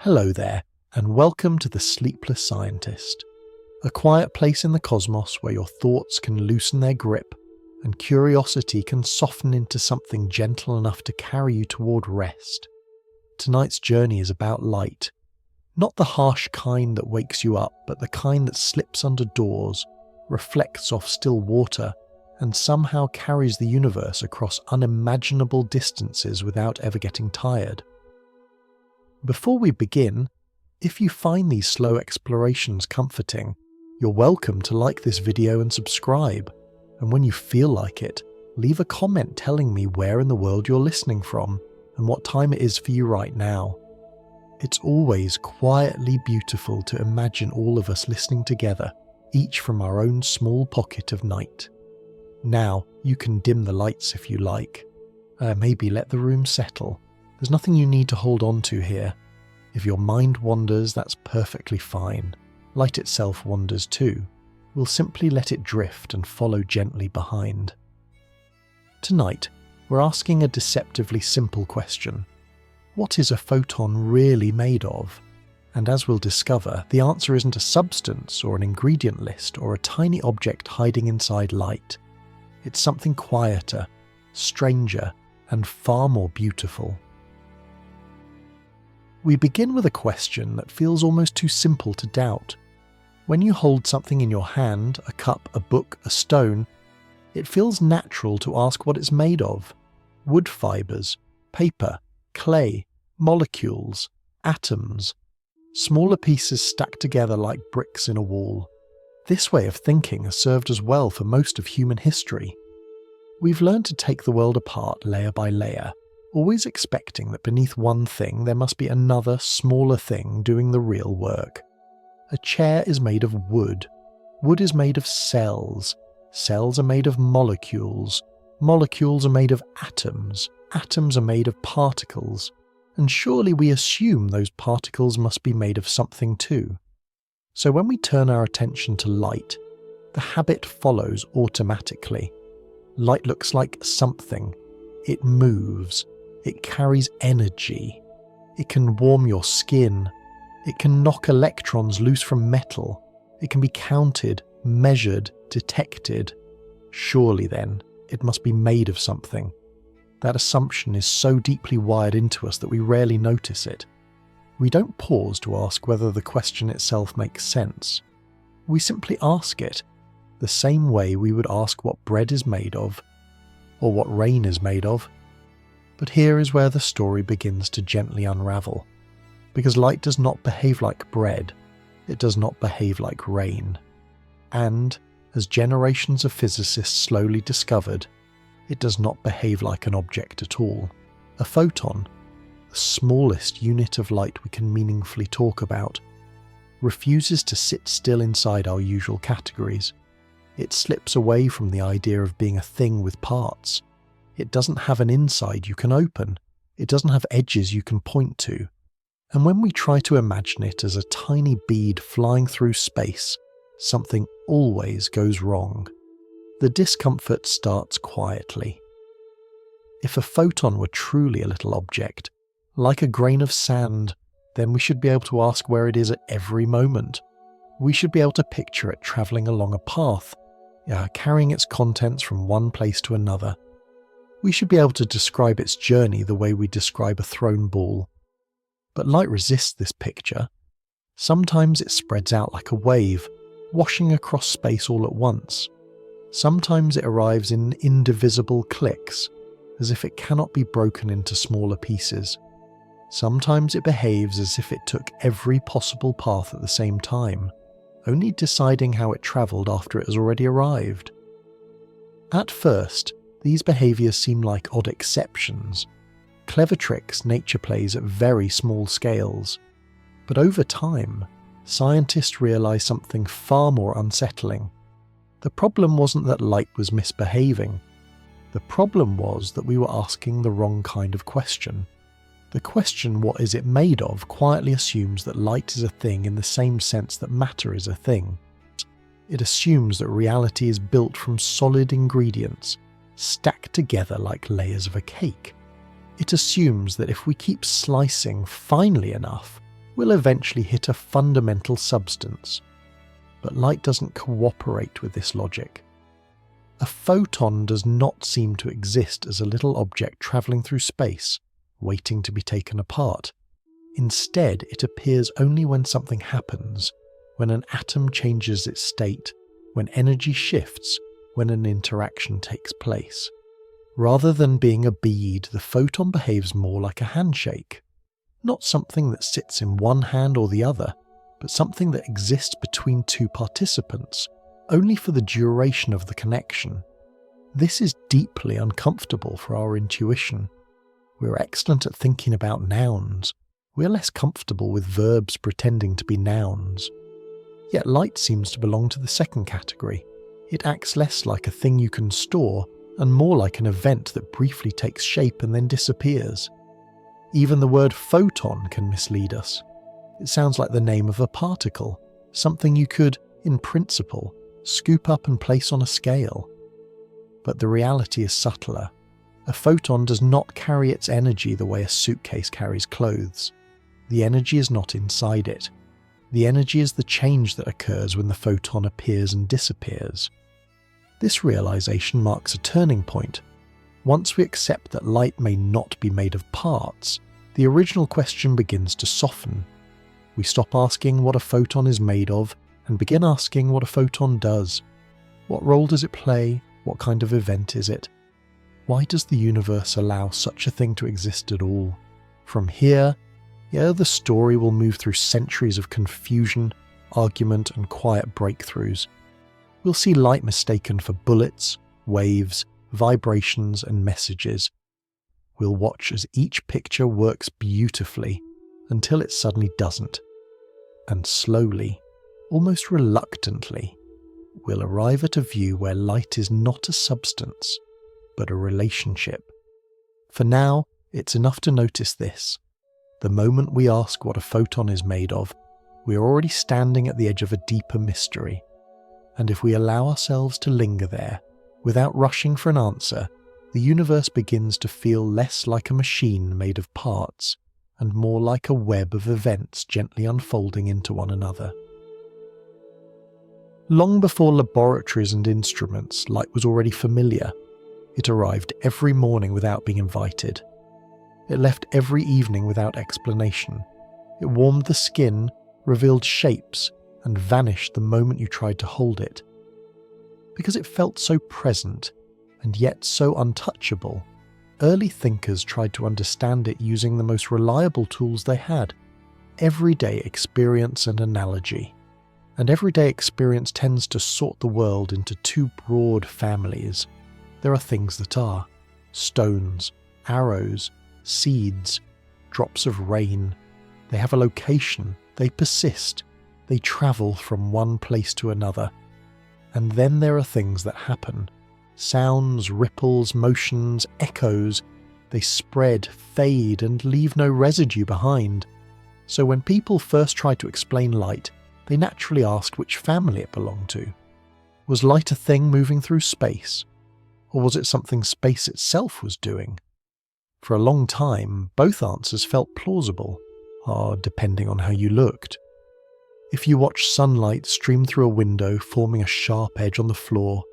Hello there, and welcome to the Sleepless Scientist, a quiet place in the cosmos where your thoughts can loosen their grip and curiosity can soften into something gentle enough to carry you toward rest. Tonight's journey is about light, not the harsh kind that wakes you up, but the kind that slips under doors, reflects off still water, and somehow carries the universe across unimaginable distances without ever getting tired. Before we begin, if you find these slow explorations comforting, you're welcome to like this video and subscribe, and when you feel like it, leave a comment telling me where in the world you're listening from and what time it is for you right now. It's always quietly beautiful to imagine all of us listening together, each from our own small pocket of night. Now, you can dim the lights if you like. Maybe let the room settle. There's nothing you need to hold on to here. If your mind wanders, that's perfectly fine. Light itself wanders too. We'll simply let it drift and follow gently behind. Tonight, we're asking a deceptively simple question. What is a photon really made of? And as we'll discover, the answer isn't a substance or an ingredient list or a tiny object hiding inside light. It's something quieter, stranger, and far more beautiful. We begin with a question that feels almost too simple to doubt. When you hold something in your hand, a cup, a book, a stone, it feels natural to ask what it's made of. Wood fibers, paper, clay, molecules, atoms, smaller pieces stacked together like bricks in a wall. This way of thinking has served us well for most of human history. We've learned to take the world apart layer by layer, always expecting that beneath one thing there must be another, smaller thing doing the real work. A chair is made of wood. Wood is made of cells. Cells are made of molecules. Molecules are made of atoms. Atoms are made of particles. And surely we assume those particles must be made of something too. So when we turn our attention to light, the habit follows automatically. Light looks like something. It moves. It carries energy. It can warm your skin. It can knock electrons loose from metal. It can be counted, measured, detected. Surely then, it must be made of something. That assumption is so deeply wired into us that we rarely notice it. We don't pause to ask whether the question itself makes sense. We simply ask it, the same way we would ask what bread is made of, or what rain is made of. But here is where the story begins to gently unravel. Because light does not behave like bread, it does not behave like rain. And, as generations of physicists slowly discovered, it does not behave like an object at all. A photon, the smallest unit of light we can meaningfully talk about, refuses to sit still inside our usual categories. It slips away from the idea of being a thing with parts. It doesn't have an inside you can open. It doesn't have edges you can point to. And when we try to imagine it as a tiny bead flying through space, something always goes wrong. The discomfort starts quietly. If a photon were truly a little object, like a grain of sand, then we should be able to ask where it is at every moment. We should be able to picture it travelling along a path, carrying its contents from one place to another. We should be able to describe its journey the way we describe a thrown ball. But light resists this picture. Sometimes it spreads out like a wave, washing across space all at once. Sometimes it arrives in indivisible clicks, as if it cannot be broken into smaller pieces. Sometimes it behaves as if it took every possible path at the same time, only deciding how it travelled after it has already arrived. At first, these behaviours seem like odd exceptions, clever tricks nature plays at very small scales. But over time, scientists realised something far more unsettling. The problem wasn't that light was misbehaving. The problem was that we were asking the wrong kind of question. The question, what is it made of, quietly assumes that light is a thing in the same sense that matter is a thing. It assumes that reality is built from solid ingredients, stacked together like layers of a cake. It assumes that if we keep slicing finely enough, we'll eventually hit a fundamental substance. But light doesn't cooperate with this logic. A photon does not seem to exist as a little object travelling through space, waiting to be taken apart. Instead, it appears only when something happens, when an atom changes its state, when energy shifts, when an interaction takes place. Rather than being a bead, the photon behaves more like a handshake. Not something that sits in one hand or the other, but something that exists between two participants, only for the duration of the connection. This is deeply uncomfortable for our intuition. We're excellent at thinking about nouns. We're less comfortable with verbs pretending to be nouns. Yet light seems to belong to the second category. It acts less like a thing you can store and more like an event that briefly takes shape and then disappears. Even the word photon can mislead us. It sounds like the name of a particle, something you could, in principle, scoop up and place on a scale. But the reality is subtler. A photon does not carry its energy the way a suitcase carries clothes. The energy is not inside it. The energy is the change that occurs when the photon appears and disappears. This realization marks a turning point. Once we accept that light may not be made of parts, the original question begins to soften. We stop asking what a photon is made of and begin asking what a photon does. What role does it play? What kind of event is it? Why does the universe allow such a thing to exist at all? From here, the story will move through centuries of confusion, argument, and quiet breakthroughs. We'll see light mistaken for bullets, waves, vibrations, and messages. We'll watch as each picture works beautifully until it suddenly doesn't. And slowly, almost reluctantly, we'll arrive at a view where light is not a substance, but a relationship. For now, it's enough to notice this. The moment we ask what a photon is made of, we're already standing at the edge of a deeper mystery. And if we allow ourselves to linger there, without rushing for an answer, the universe begins to feel less like a machine made of parts, and more like a web of events gently unfolding into one another. Long before laboratories and instruments, light was already familiar. It arrived every morning without being invited. It left every evening without explanation. It warmed the skin, revealed shapes, and vanished the moment you tried to hold it. Because it felt so present, and yet so untouchable, early thinkers tried to understand it using the most reliable tools they had: everyday experience and analogy. And everyday experience tends to sort the world into two broad families. There are things that are stones, arrows, seeds, drops of rain. They have a location, they persist, they travel from one place to another. And then there are things that happen. Sounds, ripples, motions, echoes. They spread, fade, and leave no residue behind. So when people first tried to explain light, they naturally asked which family it belonged to. Was light a thing moving through space? Or was it something space itself was doing? For a long time, both answers felt plausible, depending on how you looked. If you watched sunlight stream through a window, forming a sharp edge on the floor,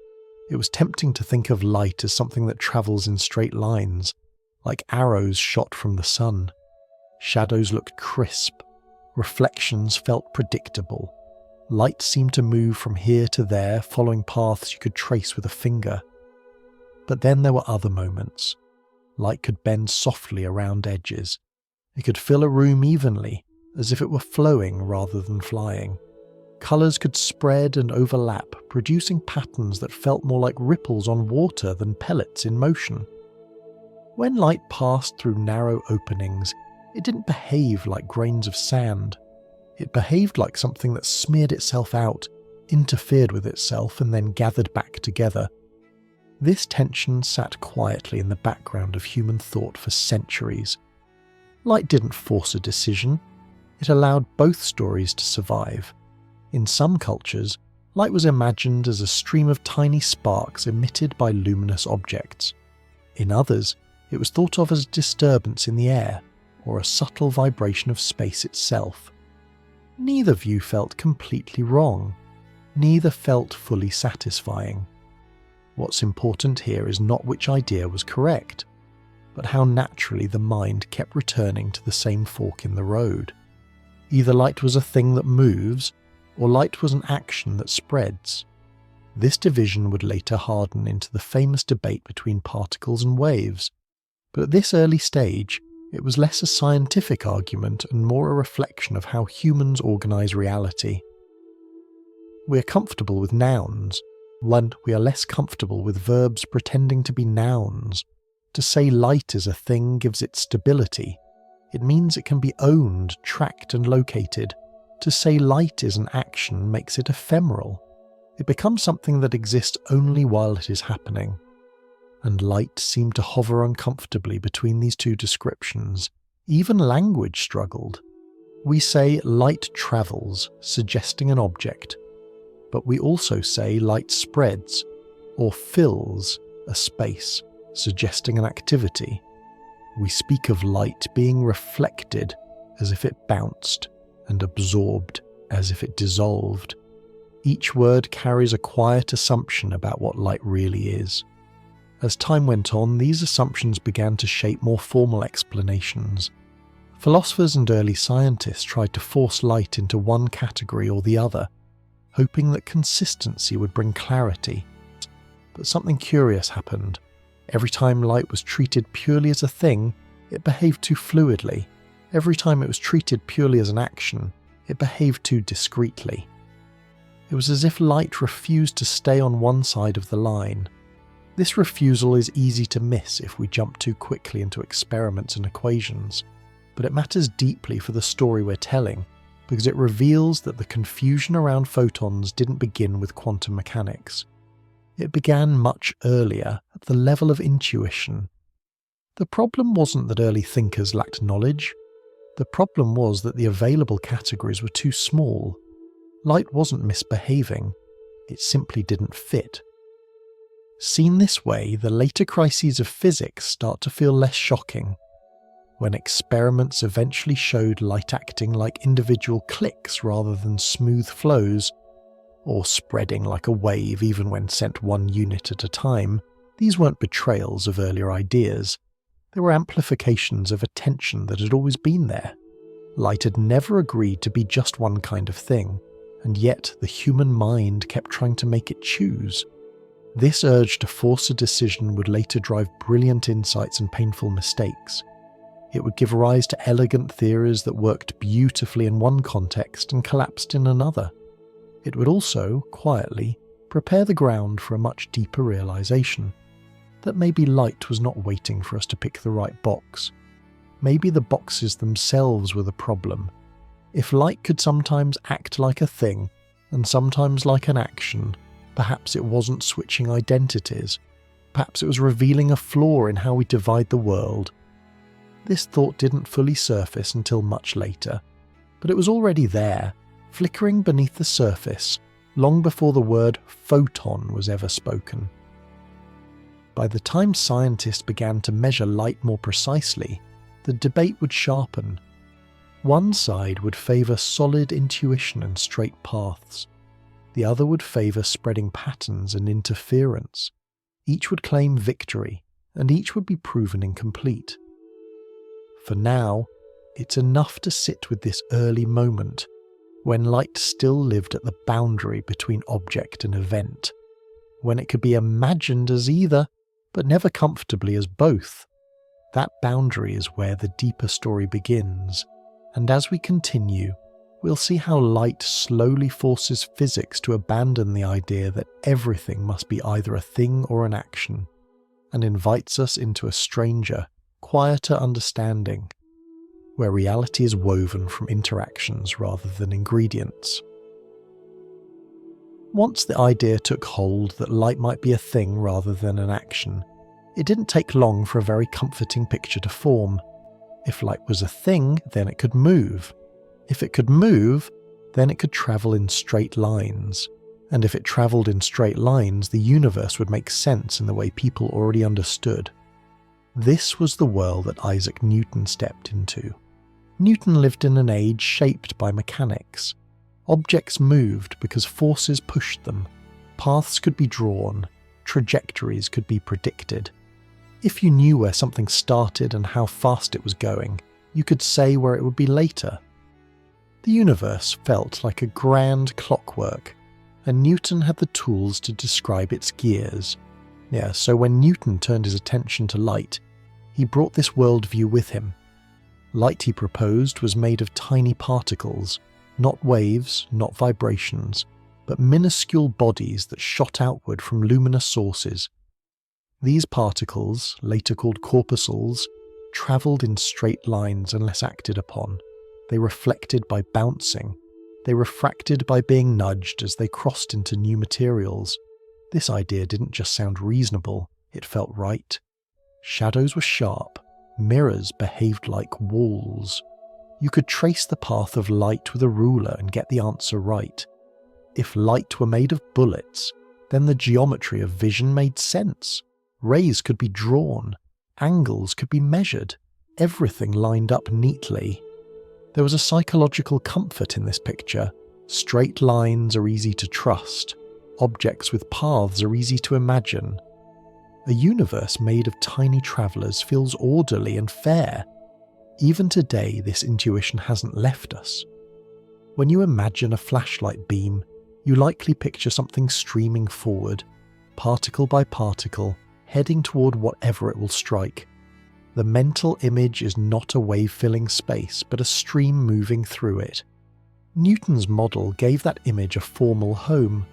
it was tempting to think of light as something that travels in straight lines, like arrows shot from the sun. Shadows looked crisp. Reflections felt predictable. Light seemed to move from here to there, following paths you could trace with a finger. But then there were other moments. Light could bend softly around edges. It could fill a room evenly, as if it were flowing rather than flying. Colours could spread and overlap, producing patterns that felt more like ripples on water than pellets in motion. When light passed through narrow openings, it didn't behave like grains of sand. It behaved like something that smeared itself out, interfered with itself, and then gathered back together. This tension sat quietly in the background of human thought for centuries. Light didn't force a decision. It allowed both stories to survive. In some cultures, light was imagined as a stream of tiny sparks emitted by luminous objects. In others, it was thought of as a disturbance in the air, or a subtle vibration of space itself. Neither view felt completely wrong. Neither felt fully satisfying. What's important here is not which idea was correct, but how naturally the mind kept returning to the same fork in the road. Either light was a thing that moves, or light was an action that spreads. This division would later harden into the famous debate between particles and waves, but at this early stage, it was less a scientific argument and more a reflection of how humans organize reality. We are comfortable with nouns, and we are less comfortable with verbs pretending to be nouns. To say light is a thing gives it stability. It means it can be owned, tracked and located. To say light is an action makes it ephemeral. It becomes something that exists only while it is happening. And light seemed to hover uncomfortably between these two descriptions. Even language struggled. We say light travels, suggesting an object, but we also say light spreads, or fills, a space, suggesting an activity. We speak of light being reflected, as if it bounced, and absorbed, as if it dissolved. Each word carries a quiet assumption about what light really is. As time went on, these assumptions began to shape more formal explanations. Philosophers and early scientists tried to force light into one category or the other, hoping that consistency would bring clarity. But something curious happened. Every time light was treated purely as a thing, it behaved too fluidly. Every time it was treated purely as an action, it behaved too discretely. It was as if light refused to stay on one side of the line. This refusal is easy to miss if we jump too quickly into experiments and equations, but it matters deeply for the story we're telling, because it reveals that the confusion around photons didn't begin with quantum mechanics. It began much earlier, at the level of intuition. The problem wasn't that early thinkers lacked knowledge. The problem was that the available categories were too small. Light wasn't misbehaving, it simply didn't fit. Seen this way, the later crises of physics start to feel less shocking. When experiments eventually showed light acting like individual clicks rather than smooth flows, or spreading like a wave even when sent one unit at a time, these weren't betrayals of earlier ideas. They were amplifications of a tension that had always been there. Light had never agreed to be just one kind of thing, and yet the human mind kept trying to make it choose. This urge to force a decision would later drive brilliant insights and painful mistakes. It would give rise to elegant theories that worked beautifully in one context and collapsed in another. It would also, quietly, prepare the ground for a much deeper realization that maybe light was not waiting for us to pick the right box. Maybe the boxes themselves were the problem. If light could sometimes act like a thing, and sometimes like an action, perhaps it wasn't switching identities. Perhaps it was revealing a flaw in how we divide the world. This thought didn't fully surface until much later, but it was already there, flickering beneath the surface, long before the word photon was ever spoken. By the time scientists began to measure light more precisely, the debate would sharpen. One side would favour solid intuition and straight paths. The other would favour spreading patterns and interference. Each would claim victory, and each would be proven incomplete. For now, it's enough to sit with this early moment, when light still lived at the boundary between object and event, when it could be imagined as either, but never comfortably as both. That boundary is where the deeper story begins, and as we continue, we'll see how light slowly forces physics to abandon the idea that everything must be either a thing or an action, and invites us into a stranger, quieter understanding, where reality is woven from interactions rather than ingredients. Once the idea took hold that light might be a thing rather than an action, it didn't take long for a very comforting picture to form. If light was a thing, then it could move. If it could move, then it could travel in straight lines. And if it travelled in straight lines, the universe would make sense in the way people already understood. This was the world that Isaac Newton stepped into. Newton lived in an age shaped by mechanics. Objects moved because forces pushed them. Paths could be drawn. Trajectories could be predicted. If you knew where something started and how fast it was going, you could say where it would be later. The universe felt like a grand clockwork, and Newton had the tools to describe its gears. So when Newton turned his attention to light, he brought this worldview with him. Light, he proposed, was made of tiny particles, not waves, not vibrations, but minuscule bodies that shot outward from luminous sources. These particles, later called corpuscles, travelled in straight lines unless acted upon. They reflected by bouncing. They refracted by being nudged as they crossed into new materials. This idea didn't just sound reasonable, it felt right. Shadows were sharp. Mirrors behaved like walls. You could trace the path of light with a ruler and get the answer right. If light were made of bullets, then the geometry of vision made sense. Rays could be drawn. Angles could be measured. Everything lined up neatly. There was a psychological comfort in this picture. Straight lines are easy to trust. Objects with paths are easy to imagine. A universe made of tiny travellers feels orderly and fair. Even today, this intuition hasn't left us. When you imagine a flashlight beam, you likely picture something streaming forward, particle by particle, heading toward whatever it will strike. The mental image is not a wave filling space, but a stream moving through it. Newton's model gave that image a formal home.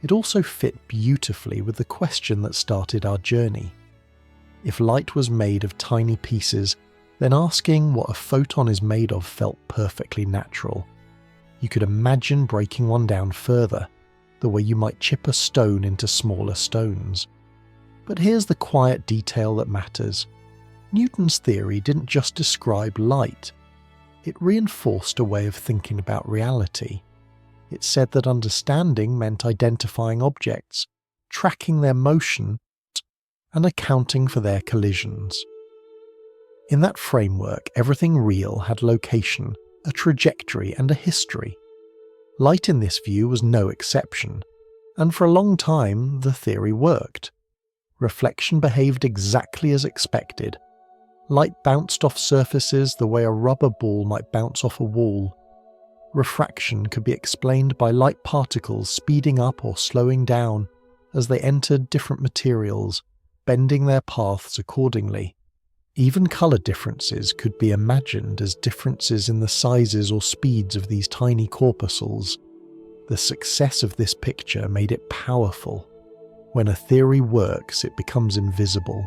It also fit beautifully with the question that started our journey. If light was made of tiny pieces, then asking what a photon is made of felt perfectly natural. You could imagine breaking one down further, the way you might chip a stone into smaller stones. But here's the quiet detail that matters. Newton's theory didn't just describe light. It reinforced a way of thinking about reality. It said that understanding meant identifying objects, tracking their motion, and accounting for their collisions. In that framework, everything real had location, a trajectory, and a history. Light in this view was no exception, and for a long time the theory worked. Reflection behaved exactly as expected. Light bounced off surfaces the way a rubber ball might bounce off a wall. Refraction could be explained by light particles speeding up or slowing down as they entered different materials, bending their paths accordingly. Even colour differences could be imagined as differences in the sizes or speeds of these tiny corpuscles. The success of this picture made it powerful. When a theory works, it becomes invisible.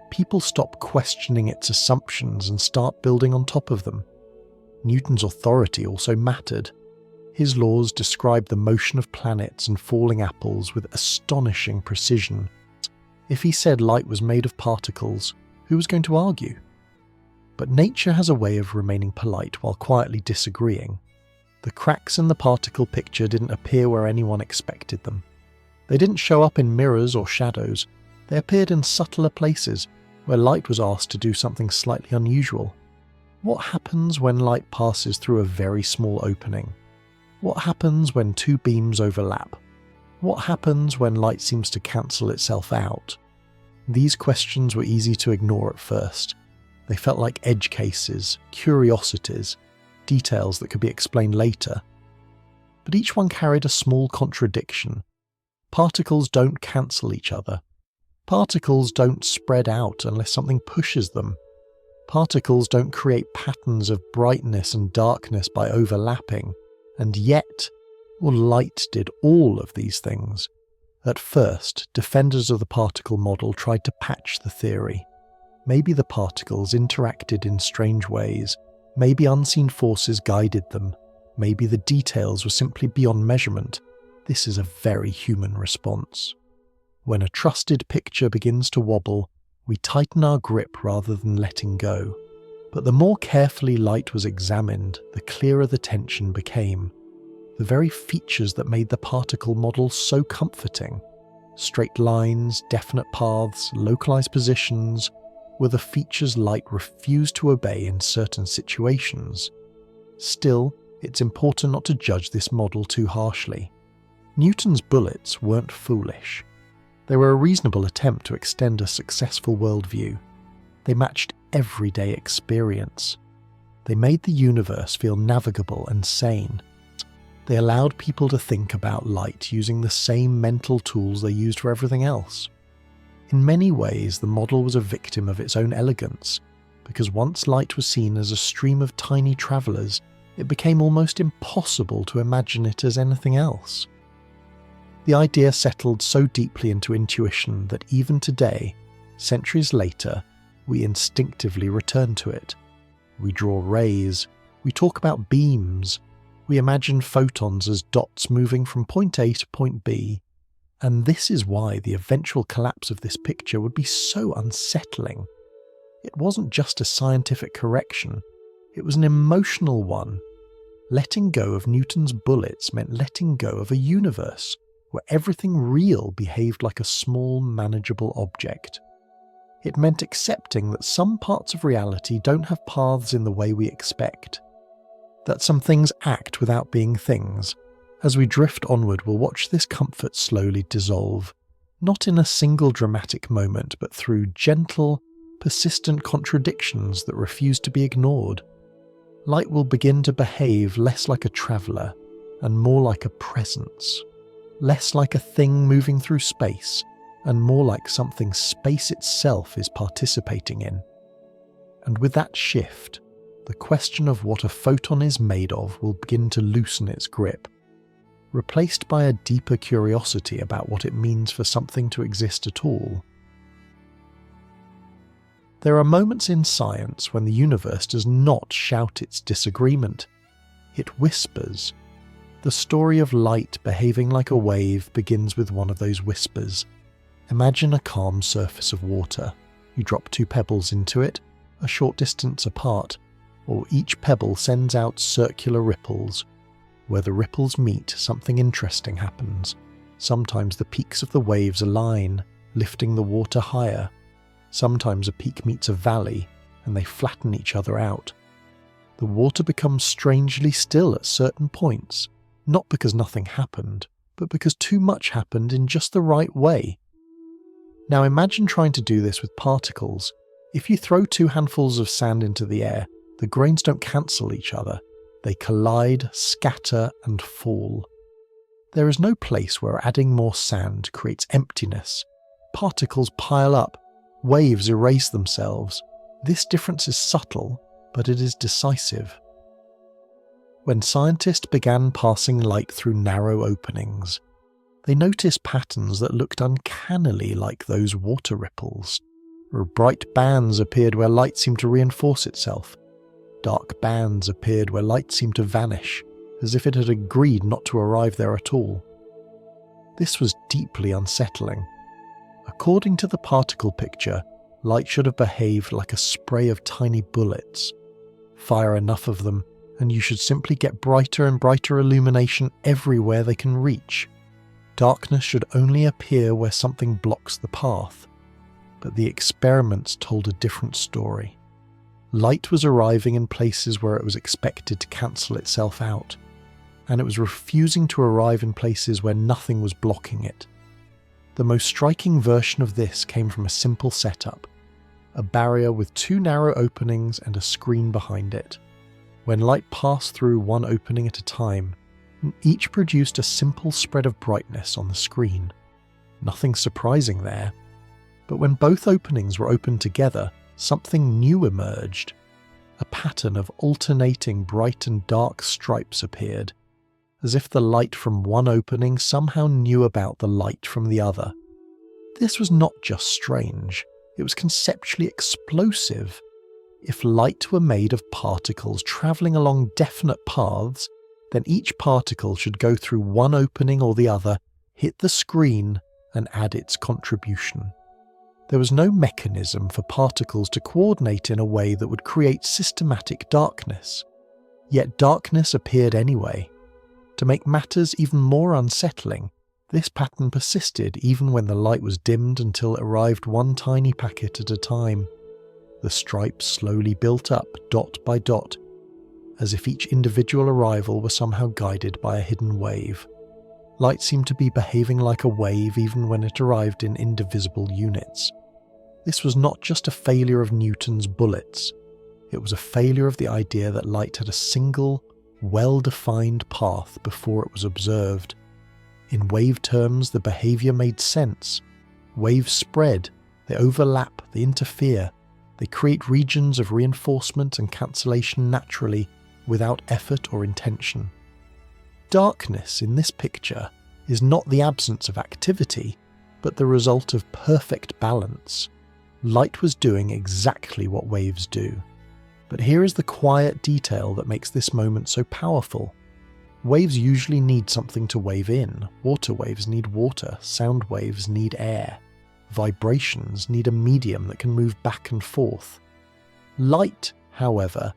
People stop questioning its assumptions and start building on top of them. Newton's authority also mattered. His laws described the motion of planets and falling apples with astonishing precision. If he said light was made of particles, who was going to argue? But nature has a way of remaining polite while quietly disagreeing. The cracks in the particle picture didn't appear where anyone expected them. They didn't show up in mirrors or shadows. They appeared in subtler places, where light was asked to do something slightly unusual. What happens when light passes through a very small opening? What happens when two beams overlap? What happens when light seems to cancel itself out? These questions were easy to ignore at first. They felt like edge cases, curiosities, details that could be explained later. But each one carried a small contradiction. Particles don't cancel each other. Particles don't spread out unless something pushes them. Particles don't create patterns of brightness and darkness by overlapping. And yet, light did all of these things. At first, defenders of the particle model tried to patch the theory. Maybe the particles interacted in strange ways. Maybe unseen forces guided them. Maybe the details were simply beyond measurement. This is a very human response. When a trusted picture begins to wobble, we tighten our grip rather than letting go. But the more carefully light was examined, the clearer the tension became. The very features that made the particle model so comforting. Straight lines, definite paths, localized positions, were the features light refused to obey in certain situations. Still, it's important not to judge this model too harshly. Newton's bullets weren't foolish. They were a reasonable attempt to extend a successful worldview. They matched everyday experience. They made the universe feel navigable and sane. They allowed people to think about light using the same mental tools they used for everything else. In many ways, the model was a victim of its own elegance, because once light was seen as a stream of tiny travellers, it became almost impossible to imagine it as anything else. The idea settled so deeply into intuition that even today, centuries later, we instinctively return to it. We draw rays, we talk about beams, we imagine photons as dots moving from point A to point B, and this is why the eventual collapse of this picture would be so unsettling. It wasn't just a scientific correction, it was an emotional one. Letting go of Newton's bullets meant letting go of a universe where everything real behaved like a small, manageable object. It meant accepting that some parts of reality don't have paths in the way we expect, that some things act without being things. As we drift onward, we'll watch this comfort slowly dissolve, not in a single dramatic moment, but through gentle, persistent contradictions that refuse to be ignored. Light will begin to behave less like a traveller and more like a presence, less like a thing moving through space and more like something space itself is participating in. And with that shift, the question of what a photon is made of will begin to loosen its grip, replaced by a deeper curiosity about what it means for something to exist at all. There are moments in science when the universe does not shout its disagreement. It whispers. The story of light behaving like a wave begins with one of those whispers. Imagine a calm surface of water. You drop 2 pebbles into it, a short distance apart, or each pebble sends out circular ripples. Where the ripples meet, something interesting happens. Sometimes the peaks of the waves align, lifting the water higher. Sometimes a peak meets a valley, and they flatten each other out. The water becomes strangely still at certain points, not because nothing happened, but because too much happened in just the right way. Now imagine trying to do this with particles. If you throw 2 handfuls of sand into the air, the grains don't cancel each other. They collide, scatter, and fall. There is no place where adding more sand creates emptiness. Particles pile up. Waves erase themselves. This difference is subtle, but it is decisive. When scientists began passing light through narrow openings, they noticed patterns that looked uncannily like those water ripples. Bright bands appeared where light seemed to reinforce itself. Dark bands appeared where light seemed to vanish, as if it had agreed not to arrive there at all. This was deeply unsettling. According to the particle picture, light should have behaved like a spray of tiny bullets. Fire enough of them, and you should simply get brighter and brighter illumination everywhere they can reach. Darkness should only appear where something blocks the path. But the experiments told a different story. Light was arriving in places where it was expected to cancel itself out, and it was refusing to arrive in places where nothing was blocking it. The most striking version of this came from a simple setup, a barrier with 2 narrow openings and a screen behind it. When light passed through one opening at a time, each produced a simple spread of brightness on the screen. Nothing surprising there. But when both openings were opened together, something new emerged. A pattern of alternating bright and dark stripes appeared, as if the light from one opening somehow knew about the light from the other. This was not just strange, it was conceptually explosive. If light were made of particles travelling along definite paths, then each particle should go through one opening or the other, hit the screen, and add its contribution. There was no mechanism for particles to coordinate in a way that would create systematic darkness. Yet darkness appeared anyway. To make matters even more unsettling, this pattern persisted even when the light was dimmed until it arrived one tiny packet at a time. The stripes slowly built up, dot by dot, as if each individual arrival were somehow guided by a hidden wave. Light seemed to be behaving like a wave even when it arrived in indivisible units. This was not just a failure of Newton's bullets. It was a failure of the idea that light had a single, well-defined path before it was observed. In wave terms, the behavior made sense. Waves spread, they overlap, they interfere, they create regions of reinforcement and cancellation naturally, without effort or intention. Darkness in this picture is not the absence of activity, but the result of perfect balance. Light was doing exactly what waves do. But here is the quiet detail that makes this moment so powerful. Waves usually need something to wave in. Water waves need water, sound waves need air. Vibrations need a medium that can move back and forth. Light, however,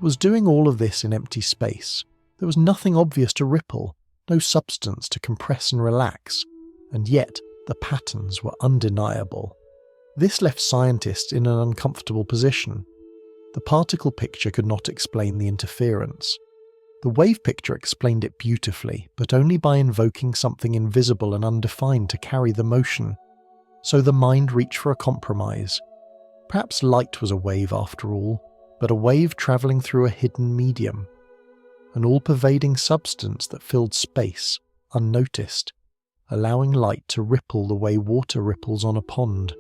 was doing all of this in empty space. There was nothing obvious to ripple, no substance to compress and relax, and yet the patterns were undeniable. This left scientists in an uncomfortable position. The particle picture could not explain the interference. The wave picture explained it beautifully, but only by invoking something invisible and undefined to carry the motion. So the mind reached for a compromise. Perhaps light was a wave after all, but a wave travelling through a hidden medium. An all-pervading substance that filled space, unnoticed, allowing light to ripple the way water ripples on a pond.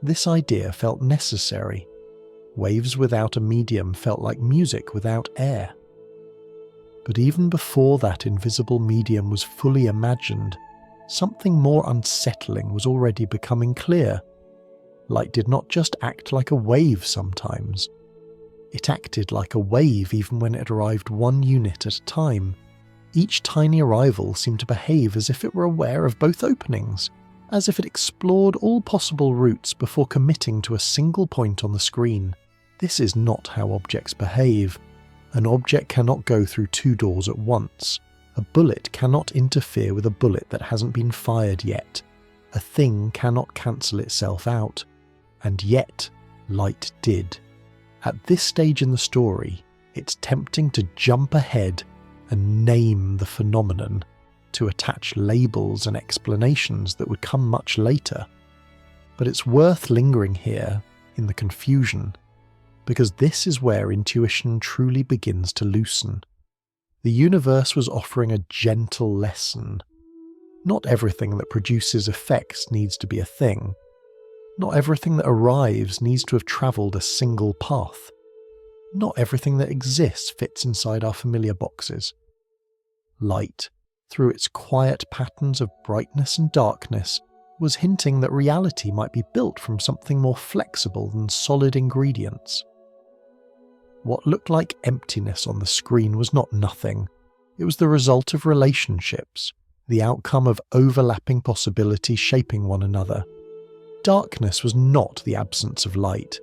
This idea felt necessary. Waves without a medium felt like music without air. But even before that invisible medium was fully imagined, something more unsettling was already becoming clear. Light did not just act like a wave sometimes. It acted like a wave even when it arrived one unit at a time. Each tiny arrival seemed to behave as if it were aware of both openings, as if it explored all possible routes before committing to a single point on the screen. This is not how objects behave. An object cannot go through two doors at once. A bullet cannot interfere with a bullet that hasn't been fired yet. A thing cannot cancel itself out. And yet, light did. At this stage in the story, it's tempting to jump ahead and name the phenomenon, to attach labels and explanations that would come much later. But it's worth lingering here, in the confusion, because this is where intuition truly begins to loosen. The universe was offering a gentle lesson. Not everything that produces effects needs to be a thing. Not everything that arrives needs to have travelled a single path. Not everything that exists fits inside our familiar boxes. Light, through its quiet patterns of brightness and darkness, was hinting that reality might be built from something more flexible than solid ingredients. What looked like emptiness on the screen was not nothing. It was the result of relationships, the outcome of overlapping possibilities shaping one another. Darkness was not the absence of light.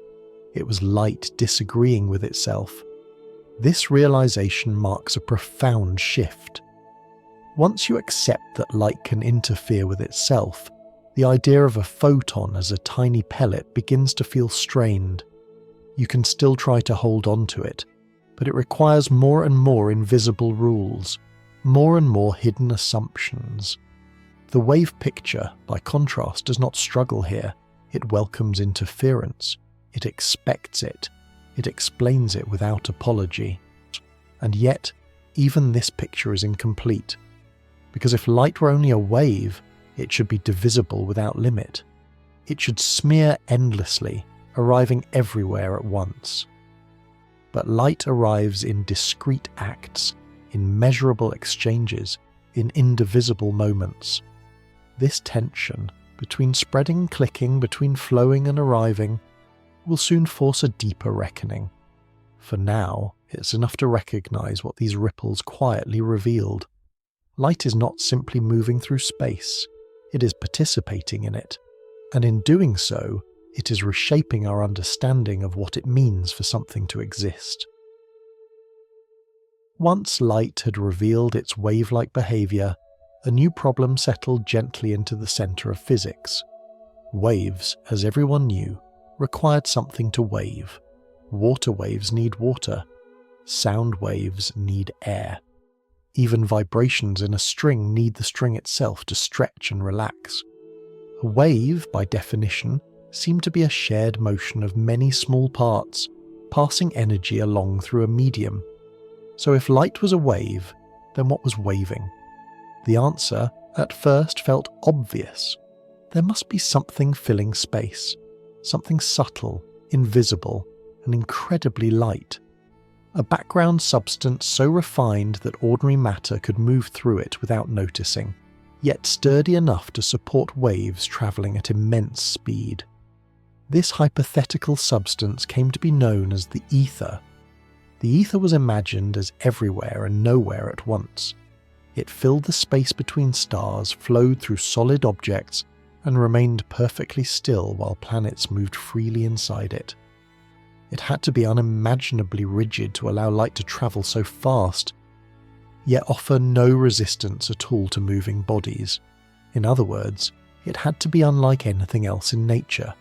It was light disagreeing with itself. This realization marks a profound shift. Once you accept that light can interfere with itself, the idea of a photon as a tiny pellet begins to feel strained. You can still try to hold on to it, but it requires more and more invisible rules, more and more hidden assumptions. The wave picture, by contrast, does not struggle here. It welcomes interference. It expects it. It explains it without apology. And yet, even this picture is incomplete. Because if light were only a wave, it should be divisible without limit. It should smear endlessly, arriving everywhere at once. But light arrives in discrete acts, in measurable exchanges, in indivisible moments. This tension, between spreading and clicking, between flowing and arriving, will soon force a deeper reckoning. For now, it's enough to recognize what these ripples quietly revealed. Light is not simply moving through space, it is participating in it, and in doing so, it is reshaping our understanding of what it means for something to exist. Once light had revealed its wave-like behavior, a new problem settled gently into the center of physics. Waves, as everyone knew, required something to wave. Water waves need water. Sound waves need air. Even vibrations in a string need the string itself to stretch and relax. A wave, by definition, seemed to be a shared motion of many small parts, passing energy along through a medium. So if light was a wave, then what was waving? The answer, at first, felt obvious. There must be something filling space, something subtle, invisible, and incredibly light. A background substance so refined that ordinary matter could move through it without noticing, yet sturdy enough to support waves travelling at immense speed. This hypothetical substance came to be known as the ether. The ether was imagined as everywhere and nowhere at once. It filled the space between stars, flowed through solid objects, and remained perfectly still while planets moved freely inside it. It had to be unimaginably rigid to allow light to travel so fast, yet offer no resistance at all to moving bodies. In other words, it had to be unlike anything else in nature.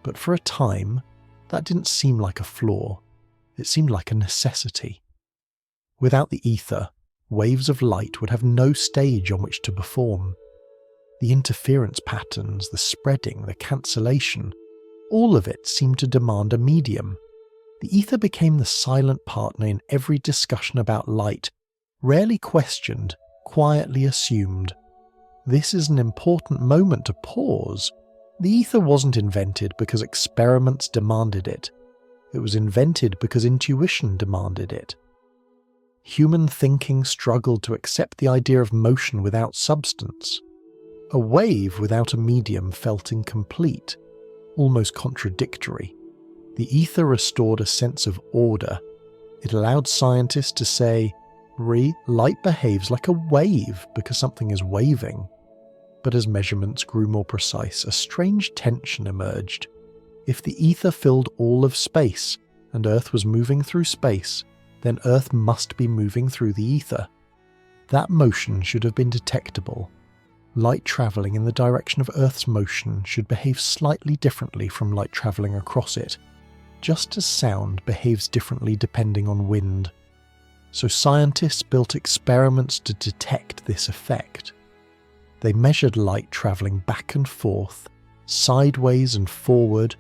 But for a time, that didn't seem like a flaw. It seemed like a necessity. Without the ether, waves of light would have no stage on which to perform. The interference patterns, the spreading, the cancellation, all of it seemed to demand a medium. The ether became the silent partner in every discussion about light, rarely questioned, quietly assumed. This is an important moment to pause. The ether wasn't invented because experiments demanded it. It was invented because intuition demanded it. Human thinking struggled to accept the idea of motion without substance. A wave without a medium felt incomplete, almost contradictory. The ether restored a sense of order. It allowed scientists to say, light behaves like a wave because something is waving. But as measurements grew more precise, a strange tension emerged. If the ether filled all of space, and Earth was moving through space, then Earth must be moving through the ether. That motion should have been detectable. Light travelling in the direction of Earth's motion should behave slightly differently from light travelling across it, just as sound behaves differently depending on wind. So scientists built experiments to detect this effect. They measured light travelling back and forth, sideways and forward,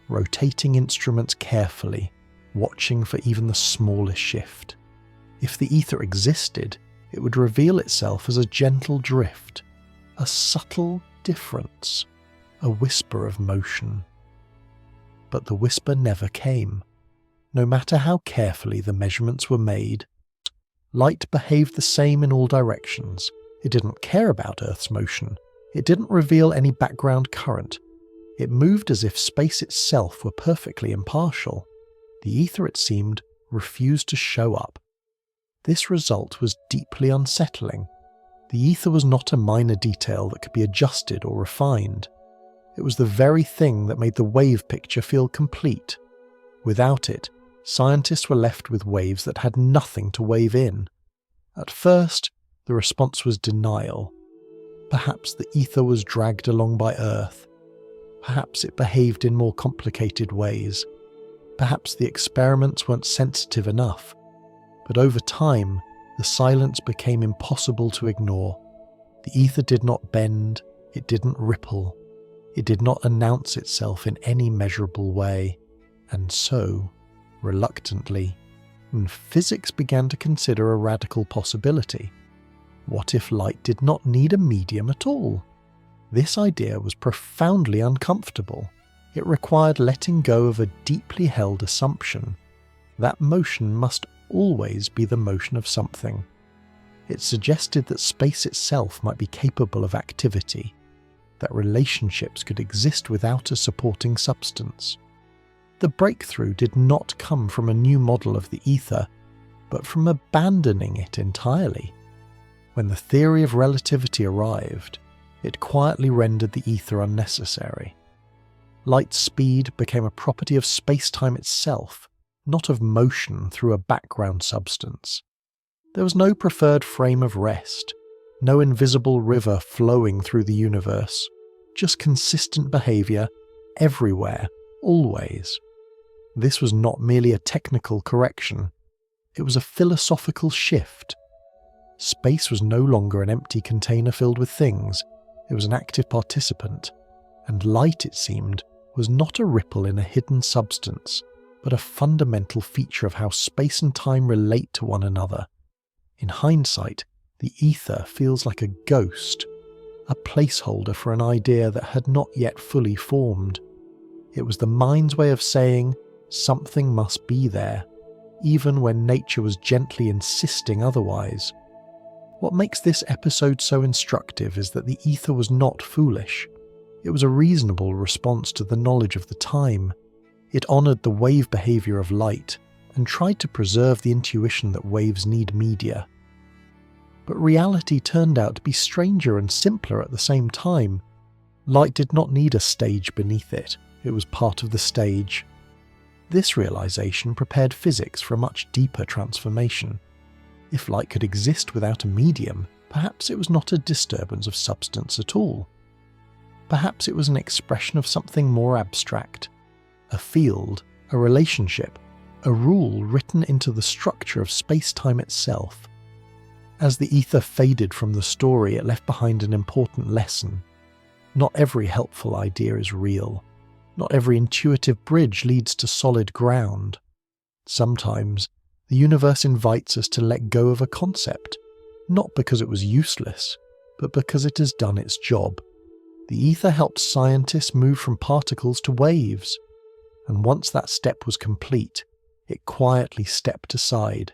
rotating instruments carefully, watching for even the smallest shift. If the ether existed, it would reveal itself as a gentle drift, a subtle difference, a whisper of motion. But the whisper never came. No matter how carefully the measurements were made, light behaved the same in all directions. It didn't care about Earth's motion. It didn't reveal any background current. It moved as if space itself were perfectly impartial. The ether, it seemed, refused to show up. This result was deeply unsettling. The ether was not a minor detail that could be adjusted or refined. It was the very thing that made the wave picture feel complete. Without it, scientists were left with waves that had nothing to wave in. At first, the response was denial. Perhaps the ether was dragged along by Earth. Perhaps it behaved in more complicated ways. Perhaps the experiments weren't sensitive enough. But over time, the silence became impossible to ignore. The ether did not bend, it didn't ripple, it did not announce itself in any measurable way. And so, reluctantly, physics began to consider a radical possibility. What if light did not need a medium at all? This idea was profoundly uncomfortable. It required letting go of a deeply held assumption. That motion must always be the motion of something. It suggested that space itself might be capable of activity, that relationships could exist without a supporting substance. The breakthrough did not come from a new model of the ether, but from abandoning it entirely. When the theory of relativity arrived, it quietly rendered the ether unnecessary. Light speed became a property of space-time itself, not of motion through a background substance. There was no preferred frame of rest, no invisible river flowing through the universe, just consistent behaviour everywhere, always. This was not merely a technical correction, it was a philosophical shift. Space was no longer an empty container filled with things, it was an active participant, and light, it seemed, was not a ripple in a hidden substance, but a fundamental feature of how space and time relate to one another. In hindsight, the ether feels like a ghost, a placeholder for an idea that had not yet fully formed. It was the mind's way of saying, something must be there, even when nature was gently insisting otherwise. What makes this episode so instructive is that the ether was not foolish. It was a reasonable response to the knowledge of the time. It honoured the wave behaviour of light and tried to preserve the intuition that waves need media. But reality turned out to be stranger and simpler at the same time. Light did not need a stage beneath it, it was part of the stage. This realisation prepared physics for a much deeper transformation. If light could exist without a medium, perhaps it was not a disturbance of substance at all. Perhaps it was an expression of something more abstract, a field, a relationship, a rule written into the structure of space-time itself. As the ether faded from the story, it left behind an important lesson. Not every helpful idea is real. Not every intuitive bridge leads to solid ground. Sometimes, the universe invites us to let go of a concept, not because it was useless, but because it has done its job. The ether helped scientists move from particles to waves, and once that step was complete, it quietly stepped aside.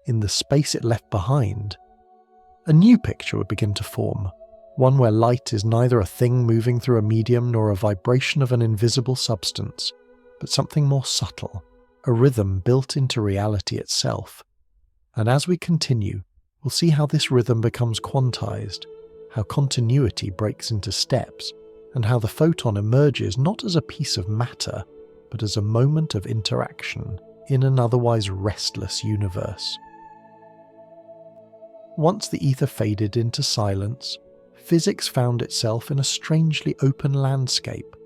In the space it left behind, a new picture would begin to form, one where light is neither a thing moving through a medium nor a vibration of an invisible substance, but something more subtle, a rhythm built into reality itself. And as we continue, we'll see how this rhythm becomes quantized, how continuity breaks into steps, and how the photon emerges not as a piece of matter, but as a moment of interaction in an otherwise restless universe. Once the ether faded into silence, physics found itself in a strangely open landscape.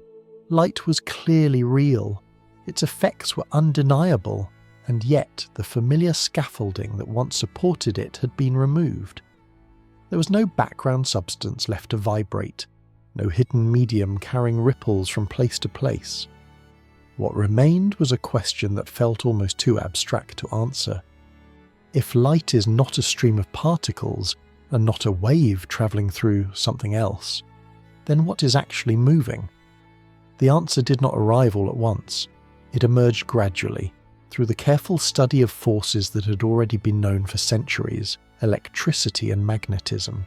Light was clearly real, its effects were undeniable, and yet the familiar scaffolding that once supported it had been removed. There was no background substance left to vibrate, no hidden medium carrying ripples from place to place. What remained was a question that felt almost too abstract to answer. If light is not a stream of particles, and not a wave travelling through something else, then what is actually moving? The answer did not arrive all at once. It emerged gradually, through the careful study of forces that had already been known for centuries, electricity and magnetism.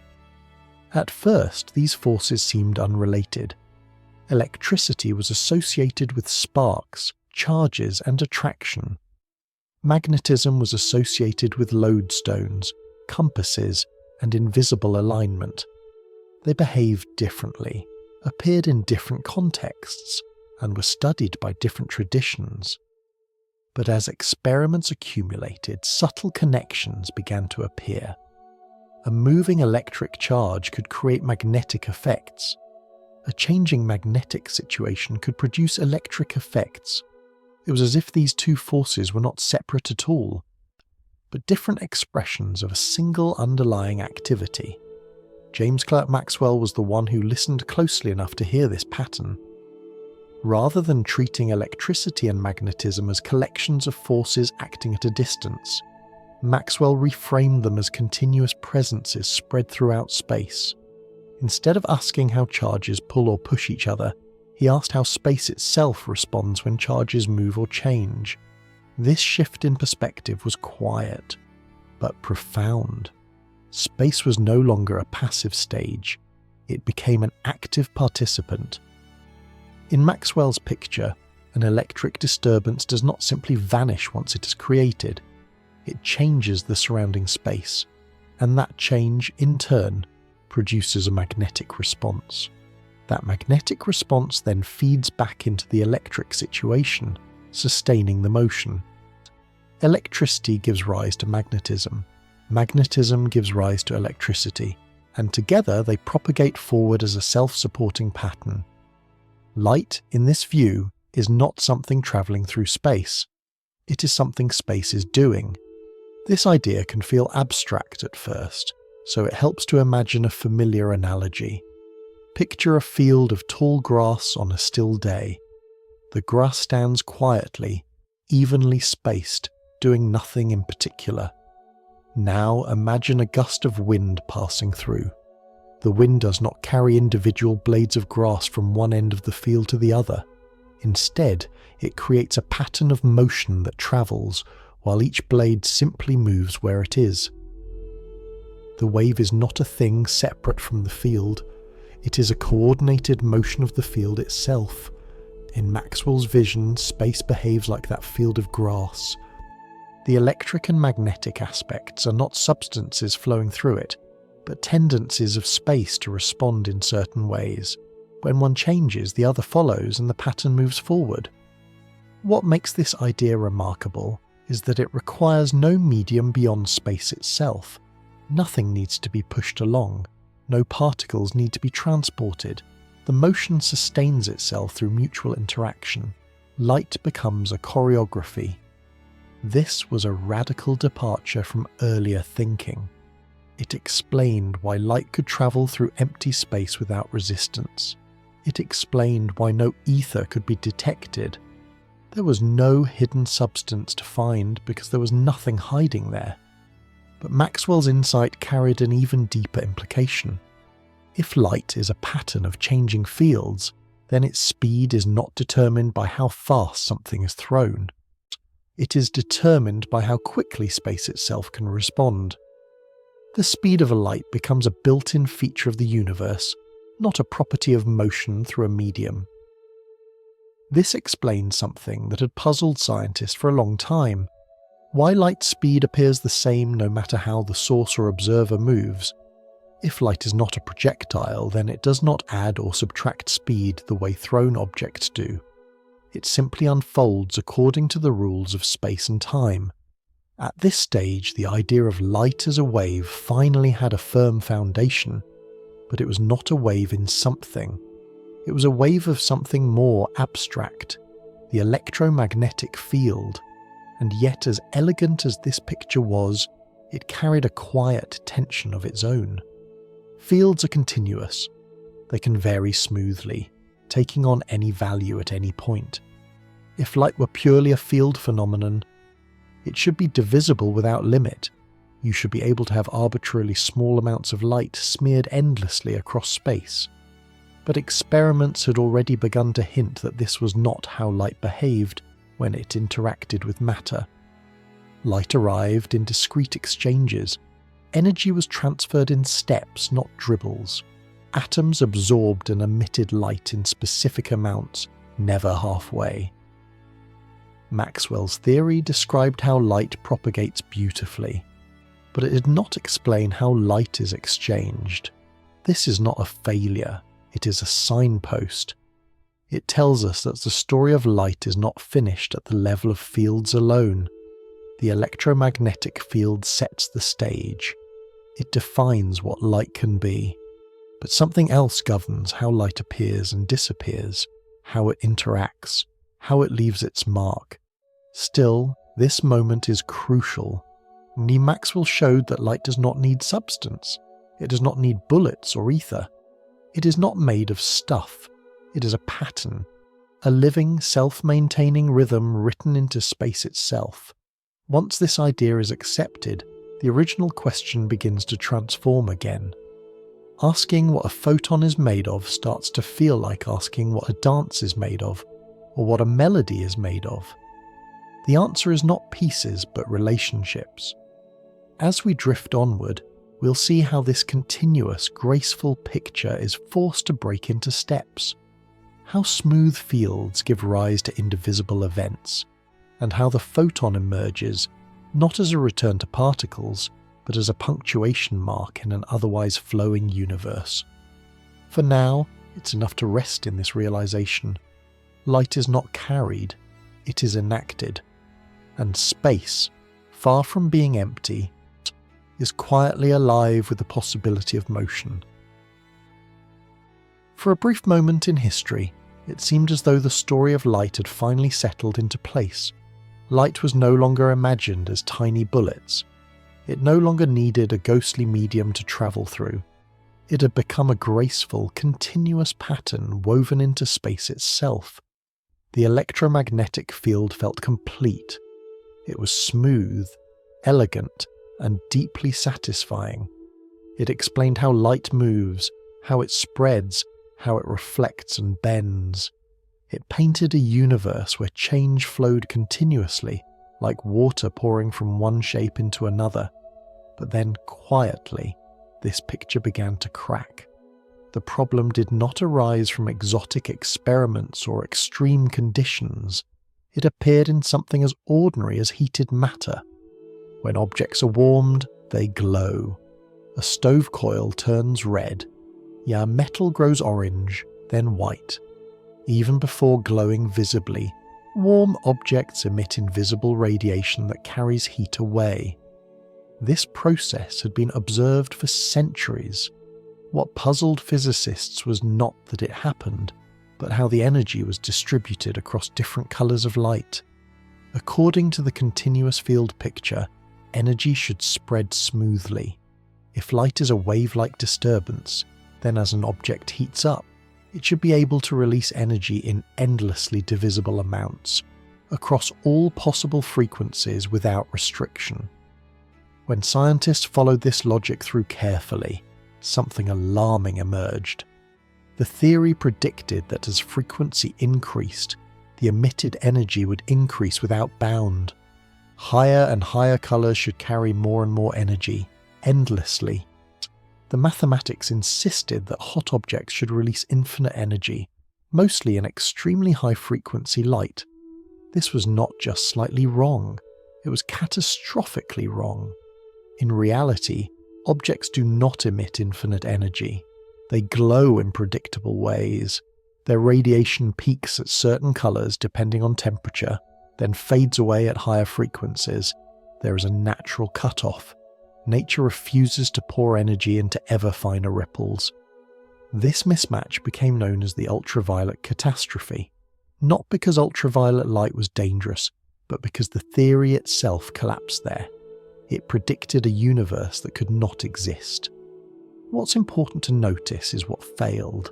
At first, these forces seemed unrelated. Electricity was associated with sparks, charges, and attraction. Magnetism was associated with lodestones, compasses, and invisible alignment. They behaved differently, appeared in different contexts, and were studied by different traditions. But as experiments accumulated, subtle connections began to appear. A moving electric charge could create magnetic effects. A changing magnetic situation could produce electric effects. It was as if these two forces were not separate at all, but different expressions of a single underlying activity. James Clerk Maxwell was the one who listened closely enough to hear this pattern. Rather than treating electricity and magnetism as collections of forces acting at a distance, Maxwell reframed them as continuous presences spread throughout space. Instead of asking how charges pull or push each other, he asked how space itself responds when charges move or change. This shift in perspective was quiet, but profound. Space was no longer a passive stage, it became an active participant. In Maxwell's picture, an electric disturbance does not simply vanish once it is created, it changes the surrounding space, and that change, in turn, produces a magnetic response. That magnetic response then feeds back into the electric situation, sustaining the motion. Electricity gives rise to magnetism. Magnetism gives rise to electricity, and together they propagate forward as a self-supporting pattern. Light, in this view, is not something travelling through space. It is something space is doing. This idea can feel abstract at first, so it helps to imagine a familiar analogy. Picture a field of tall grass on a still day. The grass stands quietly, evenly spaced, doing nothing in particular. Now imagine a gust of wind passing through. The wind does not carry individual blades of grass from one end of the field to the other. Instead, it creates a pattern of motion that travels, while each blade simply moves where it is. The wave is not a thing separate from the field. It is a coordinated motion of the field itself. In Maxwell's vision, space behaves like that field of grass. The electric and magnetic aspects are not substances flowing through it, but tendencies of space to respond in certain ways. When one changes, the other follows and the pattern moves forward. What makes this idea remarkable is that it requires no medium beyond space itself. Nothing needs to be pushed along. No particles need to be transported. The motion sustains itself through mutual interaction. Light becomes a choreography. This was a radical departure from earlier thinking. It explained why light could travel through empty space without resistance. It explained why no ether could be detected. There was no hidden substance to find because there was nothing hiding there. But Maxwell's insight carried an even deeper implication. If light is a pattern of changing fields, then its speed is not determined by how fast something is thrown. It is determined by how quickly space itself can respond. The speed of a light becomes a built-in feature of the universe, not a property of motion through a medium. This explains something that had puzzled scientists for a long time. Why light speed appears the same no matter how the source or observer moves. If light is not a projectile, then it does not add or subtract speed the way thrown objects do. It simply unfolds according to the rules of space and time. At this stage, the idea of light as a wave finally had a firm foundation, but it was not a wave in something. It was a wave of something more abstract, the electromagnetic field. And yet, as elegant as this picture was, it carried a quiet tension of its own. Fields are continuous. They can vary smoothly, taking on any value at any point. If light were purely a field phenomenon, it should be divisible without limit. You should be able to have arbitrarily small amounts of light smeared endlessly across space. But experiments had already begun to hint that this was not how light behaved when it interacted with matter. Light arrived in discrete exchanges. Energy was transferred in steps, not dribbles. Atoms absorbed and emitted light in specific amounts, never halfway. Maxwell's theory described how light propagates beautifully, but it did not explain how light is exchanged. This is not a failure, it is a signpost. It tells us that the story of light is not finished at the level of fields alone. The electromagnetic field sets the stage. It defines what light can be. But something else governs how light appears and disappears, how it interacts, how it leaves its mark. Still, this moment is crucial. Neil Maxwell showed that light does not need substance. It does not need bullets or ether. It is not made of stuff. It is a pattern, a living, self-maintaining rhythm written into space itself. Once this idea is accepted, the original question begins to transform again. Asking what a photon is made of starts to feel like asking what a dance is made of, or what a melody is made of. The answer is not pieces, but relationships. As we drift onward, we'll see how this continuous, graceful picture is forced to break into steps. How smooth fields give rise to indivisible events, and how the photon emerges, not as a return to particles, but as a punctuation mark in an otherwise flowing universe. For now, it's enough to rest in this realization. Light is not carried, it is enacted. And space, far from being empty, is quietly alive with the possibility of motion. For a brief moment in history, It seemed as though the story of light had finally settled into place. Light was no longer imagined as tiny bullets. It no longer needed a ghostly medium to travel through. It had become a graceful, continuous pattern woven into space itself. The electromagnetic field felt complete. It was smooth, elegant, and deeply satisfying. It explained how light moves, how it spreads, how it reflects and bends. It painted a universe where change flowed continuously, like water pouring from one shape into another. But then, quietly, this picture began to crack. The problem did not arise from exotic experiments or extreme conditions. It appeared in something as ordinary as heated matter. When objects are warmed, they glow. A stove coil turns red. Metal grows orange, then white. Even before glowing visibly, warm objects emit invisible radiation that carries heat away. This process had been observed for centuries. What puzzled physicists was not that it happened, but how the energy was distributed across different colours of light. According to the continuous field picture, energy should spread smoothly. If light is a wave-like disturbance, then as an object heats up, it should be able to release energy in endlessly divisible amounts, across all possible frequencies without restriction. When scientists followed this logic through carefully, something alarming emerged. The theory predicted that as frequency increased, the emitted energy would increase without bound. Higher and higher colours should carry more and more energy, endlessly. The mathematics insisted that hot objects should release infinite energy, mostly in extremely high-frequency light. This was not just slightly wrong, it was catastrophically wrong. In reality, objects do not emit infinite energy. They glow in predictable ways. Their radiation peaks at certain colours depending on temperature, then fades away at higher frequencies. There is a natural cutoff. Nature refuses to pour energy into ever finer ripples. This mismatch became known as the ultraviolet catastrophe, not because ultraviolet light was dangerous, but because the theory itself collapsed there. It predicted a universe that could not exist. What's important to notice is what failed.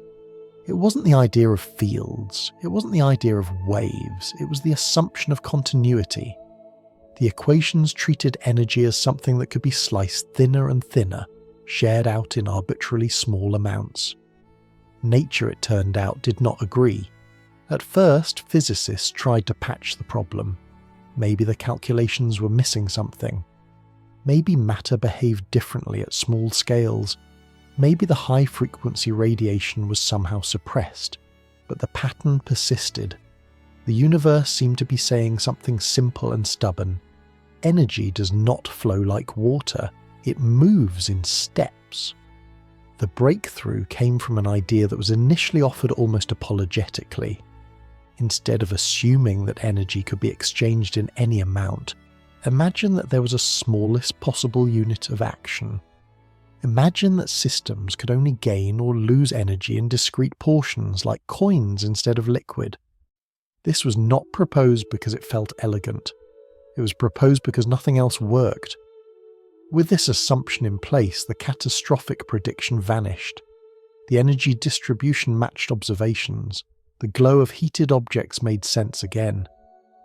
It wasn't the idea of fields, it wasn't the idea of waves, it was the assumption of continuity. The equations treated energy as something that could be sliced thinner and thinner, shared out in arbitrarily small amounts. Nature, it turned out, did not agree. At first, physicists tried to patch the problem. Maybe the calculations were missing something. Maybe matter behaved differently at small scales. Maybe the high-frequency radiation was somehow suppressed. But the pattern persisted. The universe seemed to be saying something simple and stubborn. Energy does not flow like water. It moves in steps. The breakthrough came from an idea that was initially offered almost apologetically. Instead of assuming that energy could be exchanged in any amount, imagine that there was a smallest possible unit of action. Imagine that systems could only gain or lose energy in discrete portions like coins instead of liquid. This was not proposed because it felt elegant. It was proposed because nothing else worked. With this assumption in place, the catastrophic prediction vanished. The energy distribution matched observations. The glow of heated objects made sense again.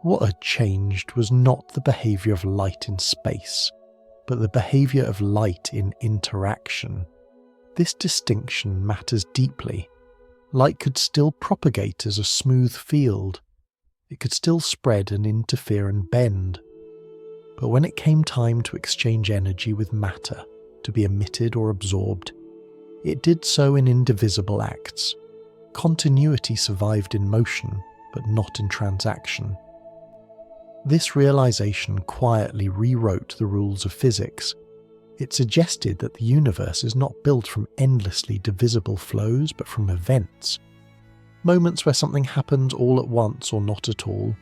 What had changed was not the behaviour of light in space, but the behaviour of light in interaction. This distinction matters deeply. Light could still propagate as a smooth field. It could still spread and interfere and bend. But when it came time to exchange energy with matter, to be emitted or absorbed, it did so in indivisible acts. Continuity survived in motion, but not in transaction. This realization quietly rewrote the rules of physics. It suggested that the universe is not built from endlessly divisible flows, but from events. Moments where something happens all at once or not at all.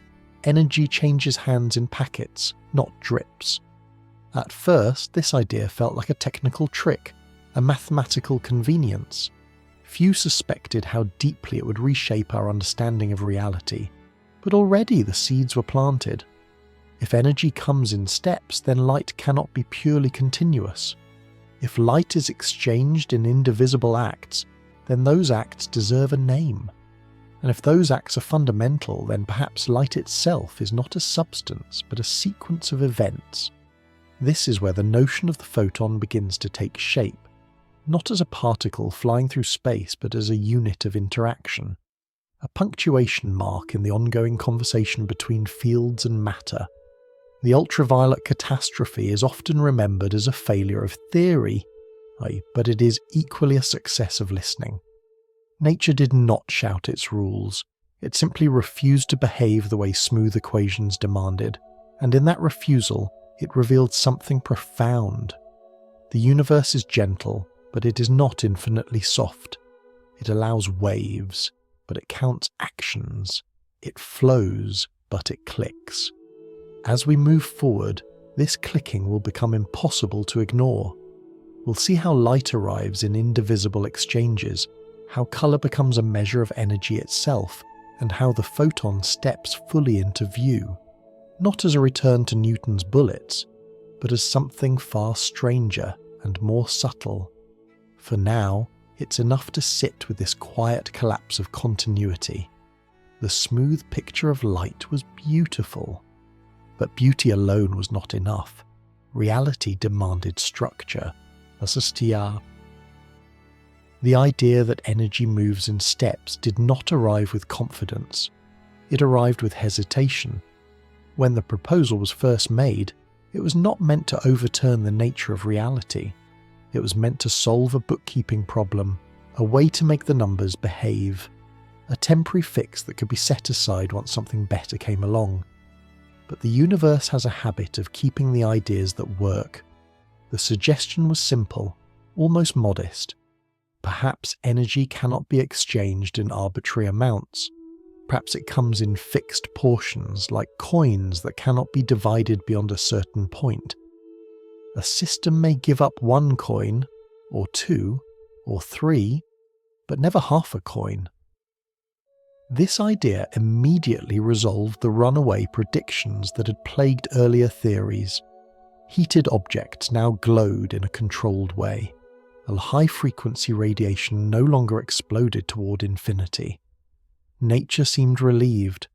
Energy changes hands in packets, not drips. At first, this idea felt like a technical trick, a mathematical convenience. Few suspected how deeply it would reshape our understanding of reality, but already the seeds were planted. If energy comes in steps, then light cannot be purely continuous. If light is exchanged in indivisible acts, then those acts deserve a name. And if those acts are fundamental, then perhaps light itself is not a substance, but a sequence of events. This is where the notion of the photon begins to take shape, not as a particle flying through space, but as a unit of interaction, a punctuation mark in the ongoing conversation between fields and matter. The ultraviolet catastrophe is often remembered as a failure of theory, but it is equally a success of listening. Nature did not shout its rules. It simply refused to behave the way smooth equations demanded, and in that refusal, it revealed something profound. The universe is gentle, but it is not infinitely soft. It allows waves, but it counts actions. It flows, but it clicks. As we move forward, this clicking will become impossible to ignore. We'll see how light arrives in indivisible exchanges, how colour becomes a measure of energy itself, and how the photon steps fully into view, not as a return to Newton's bullets, but as something far stranger and more subtle. For now, it's enough to sit with this quiet collapse of continuity. The smooth picture of light was beautiful, but beauty alone was not enough. Reality demanded structure. The idea that energy moves in steps did not arrive with confidence. It arrived with hesitation. When the proposal was first made, it was not meant to overturn the nature of reality. It was meant to solve a bookkeeping problem, a way to make the numbers behave, a temporary fix that could be set aside once something better came along. But the universe has a habit of keeping the ideas that work. The suggestion was simple, almost modest. Perhaps energy cannot be exchanged in arbitrary amounts. Perhaps it comes in fixed portions, like coins that cannot be divided beyond a certain point. A system may give up one coin, or two, or three, but never half a coin. This idea immediately resolved the runaway predictions that had plagued earlier theories. Heated objects now glowed in a controlled way. A high-frequency radiation no longer exploded toward infinity. Nature seemed relieved.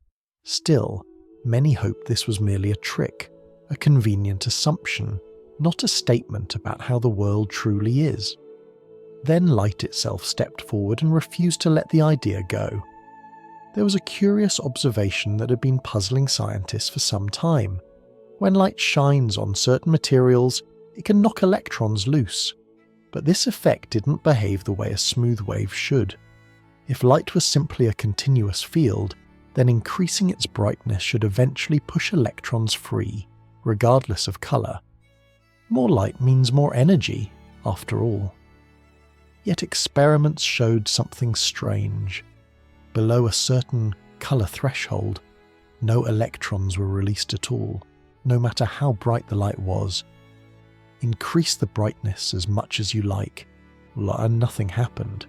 Still, many hoped this was merely a trick, a convenient assumption, not a statement about how the world truly is. Then light itself stepped forward and refused to let the idea go. There was a curious observation that had been puzzling scientists for some time. When light shines on certain materials, it can knock electrons loose. But this effect didn't behave the way a smooth wave should. If light was simply a continuous field, then increasing its brightness should eventually push electrons free, regardless of colour. More light means more energy, after all. Yet experiments showed something strange. Below a certain colour threshold, no electrons were released at all, no matter how bright the light was. Increase the brightness as much as you like, and nothing happened.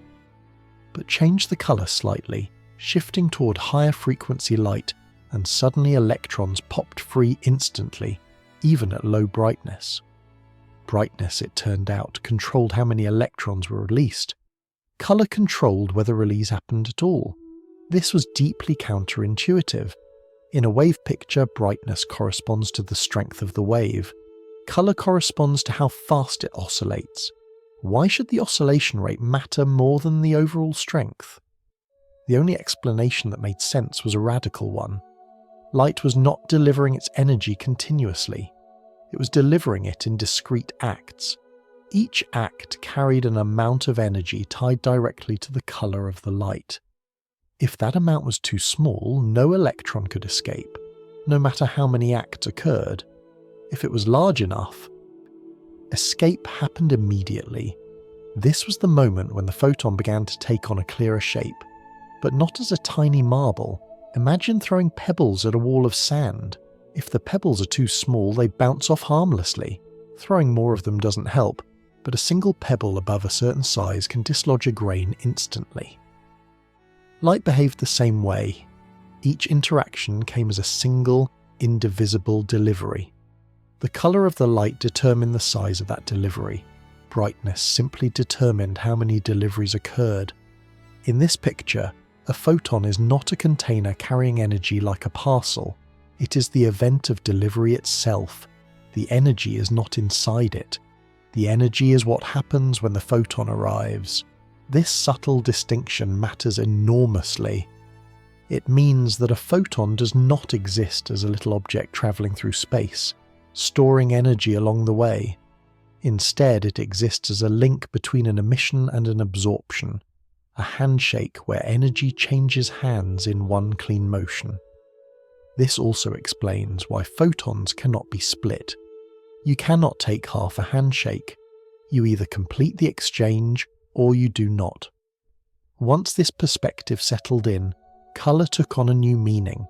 But change the colour slightly, shifting toward higher frequency light, and suddenly electrons popped free instantly, even at low brightness. Brightness, it turned out, controlled how many electrons were released. Colour controlled whether release happened at all. This was deeply counterintuitive. In a wave picture, brightness corresponds to the strength of the wave. Colour corresponds to how fast it oscillates. Why should the oscillation rate matter more than the overall strength? The only explanation that made sense was a radical one. Light was not delivering its energy continuously. It was delivering it in discrete acts. Each act carried an amount of energy tied directly to the colour of the light. If that amount was too small, no electron could escape, no matter how many acts occurred. If it was large enough, escape happened immediately. This was the moment when the photon began to take on a clearer shape, but not as a tiny marble. Imagine throwing pebbles at a wall of sand. If the pebbles are too small, they bounce off harmlessly. Throwing more of them doesn't help. but a single pebble above a certain size can dislodge a grain instantly. Light behaved the same way. Each interaction came as a single, indivisible delivery. The colour of the light determined the size of that delivery. Brightness simply determined how many deliveries occurred. In this picture, a photon is not a container carrying energy like a parcel. It is the event of delivery itself. The energy is not inside it. The energy is what happens when the photon arrives. This subtle distinction matters enormously. It means that a photon does not exist as a little object travelling through space, storing energy along the way. Instead, it exists as a link between an emission and an absorption, a handshake where energy changes hands in one clean motion. This also explains why photons cannot be split. You cannot take half a handshake. You either complete the exchange or you do not. Once this perspective settled in, colour took on a new meaning.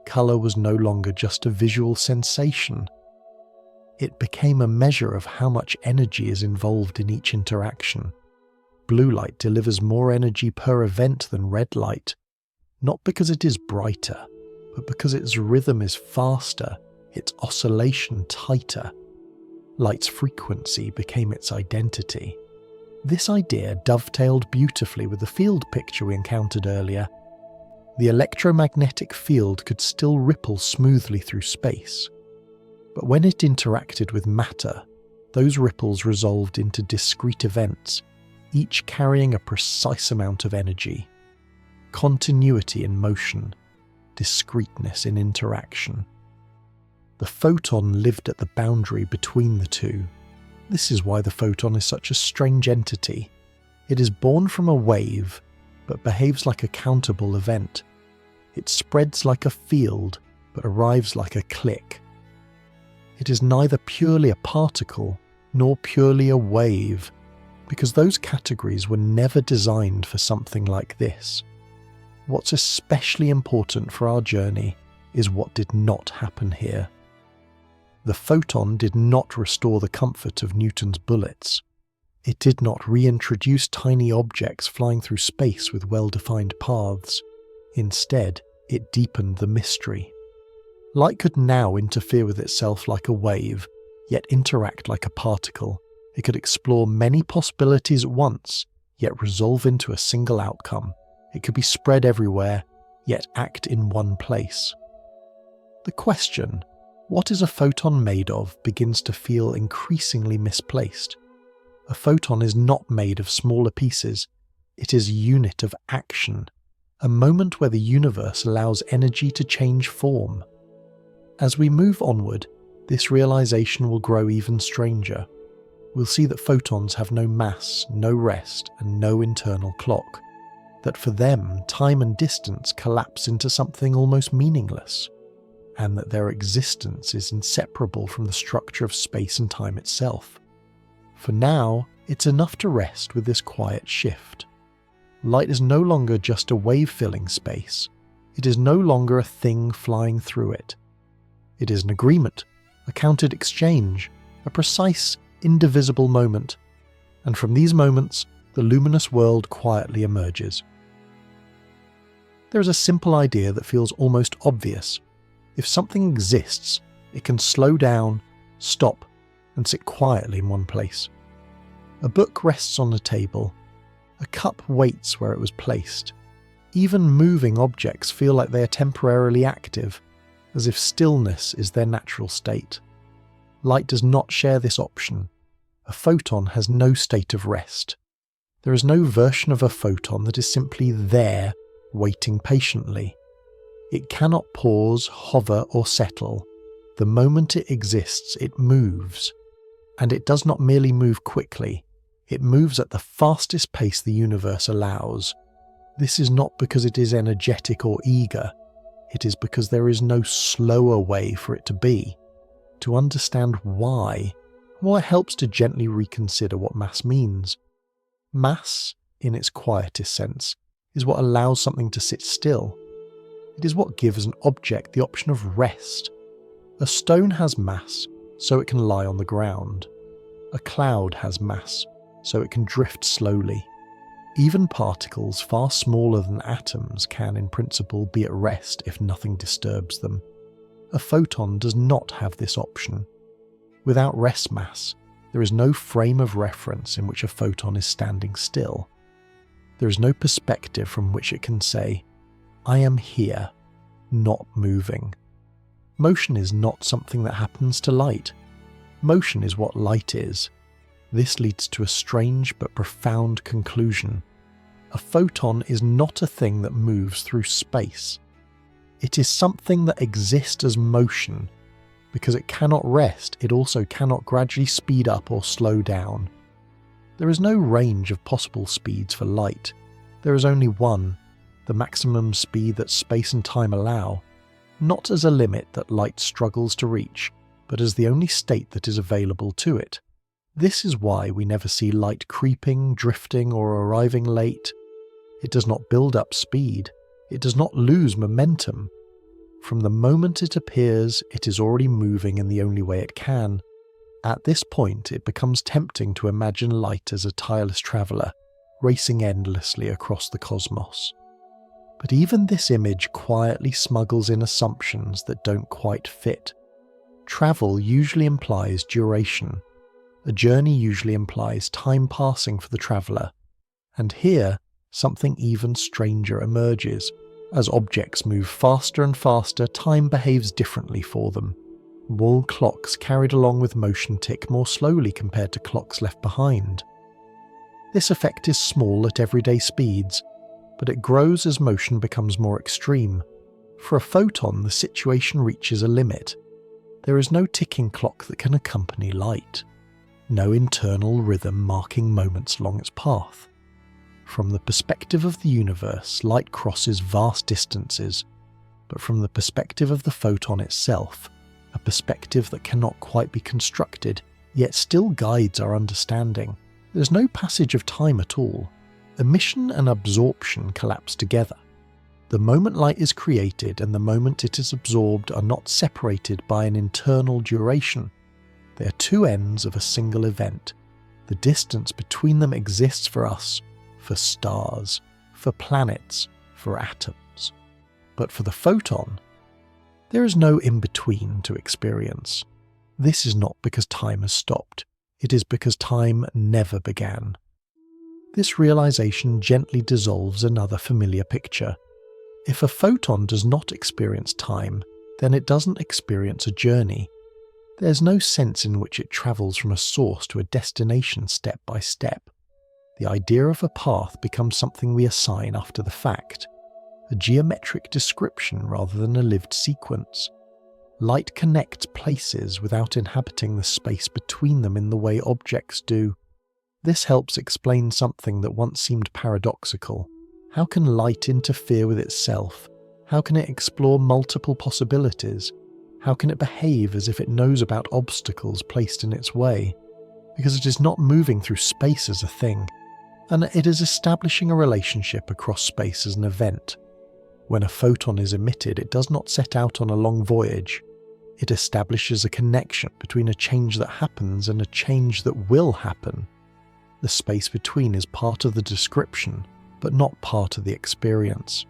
Colour was no longer just a visual sensation. It became a measure of how much energy is involved in each interaction. Blue light delivers more energy per event than red light, not because it is brighter, but because its rhythm is faster, its oscillation tighter. Light's frequency became its identity. This idea dovetailed beautifully with the field picture we encountered earlier. The electromagnetic field could still ripple smoothly through space. But when it interacted with matter, those ripples resolved into discrete events, each carrying a precise amount of energy. Continuity in motion, discreteness in interaction. The photon lived at the boundary between the two. This is why the photon is such a strange entity. It is born from a wave, but behaves like a countable event. It spreads like a field, but arrives like a click. It is neither purely a particle, nor purely a wave, because those categories were never designed for something like this. What's especially important for our journey is what did not happen here. The photon did not restore the comfort of Newton's bullets. It did not reintroduce tiny objects flying through space with well-defined paths. Instead, it deepened the mystery. Light could now interfere with itself like a wave, yet interact like a particle. It could explore many possibilities at once, yet resolve into a single outcome. It could be spread everywhere, yet act in one place. The question, what is a photon made of, begins to feel increasingly misplaced. A photon is not made of smaller pieces. It is a unit of action, a moment where the universe allows energy to change form. As we move onward, this realization will grow even stranger. We'll see that photons have no mass, no rest, and no internal clock. That for them, time and distance collapse into something almost meaningless, and that their existence is inseparable from the structure of space and time itself. For now, it's enough to rest with this quiet shift. Light is no longer just a wave filling space. It is no longer a thing flying through it. It is an agreement, a counted exchange, a precise, indivisible moment, and from these moments, the luminous world quietly emerges. There is a simple idea that feels almost obvious. If something exists, it can slow down, stop, and sit quietly in one place. A book rests on a table. A cup waits where it was placed. Even moving objects feel like they are temporarily active, as if stillness is their natural state. Light does not share this option. A photon has no state of rest. There is no version of a photon that is simply there, waiting patiently. It cannot pause, hover, or settle. The moment it exists, it moves. And it does not merely move quickly. It moves at the fastest pace the universe allows. This is not because it is energetic or eager. It is because there is no slower way for it to be. To understand why, well, it helps to gently reconsider what mass means. Mass, in its quietest sense, is what allows something to sit still. It is what gives an object the option of rest. A stone has mass, so it can lie on the ground. A cloud has mass, so it can drift slowly. Even particles far smaller than atoms can, in principle, be at rest if nothing disturbs them. A photon does not have this option. Without rest mass, there is no frame of reference in which a photon is standing still. There is no perspective from which it can say, "I am here, not moving." Motion is not something that happens to light. Motion is what light is. This leads to a strange but profound conclusion. A photon is not a thing that moves through space. It is something that exists as motion. Because it cannot rest, it also cannot gradually speed up or slow down. There is no range of possible speeds for light. There is only one, the maximum speed that space and time allow, not as a limit that light struggles to reach, but as the only state that is available to it. This is why we never see light creeping, drifting, or arriving late. It does not build up speed. It does not lose momentum. From the moment it appears, it is already moving in the only way it can. At this point, it becomes tempting to imagine light as a tireless traveller, racing endlessly across the cosmos. But even this image quietly smuggles in assumptions that don't quite fit. Travel usually implies duration. A journey usually implies time passing for the traveller. And here, something even stranger emerges. As objects move faster and faster, time behaves differently for them. Wall clocks carried along with motion tick more slowly compared to clocks left behind. This effect is small at everyday speeds, but it grows as motion becomes more extreme. For a photon, the situation reaches a limit. There is no ticking clock that can accompany light. No internal rhythm marking moments along its path. From the perspective of the universe, light crosses vast distances, but from the perspective of the photon itself, a perspective that cannot quite be constructed, yet still guides our understanding. There's no passage of time at all. Emission and absorption collapse together. The moment light is created and the moment it is absorbed are not separated by an internal duration. They are two ends of a single event. The distance between them exists for us, for stars, for planets, for atoms. But for the photon, there is no in-between to experience. This is not because time has stopped. It is because time never began. This realization gently dissolves another familiar picture. If a photon does not experience time, then it doesn't experience a journey. There's no sense in which it travels from a source to a destination step by step. The idea of a path becomes something we assign after the fact, a geometric description rather than a lived sequence. Light connects places without inhabiting the space between them in the way objects do. This helps explain something that once seemed paradoxical. How can light interfere with itself? How can it explore multiple possibilities? How can it behave as if it knows about obstacles placed in its way? Because it is not moving through space as a thing, and it is establishing a relationship across space as an event. When a photon is emitted, it does not set out on a long voyage. It establishes a connection between a change that happens and a change that will happen. The space between is part of the description, but not part of the experience.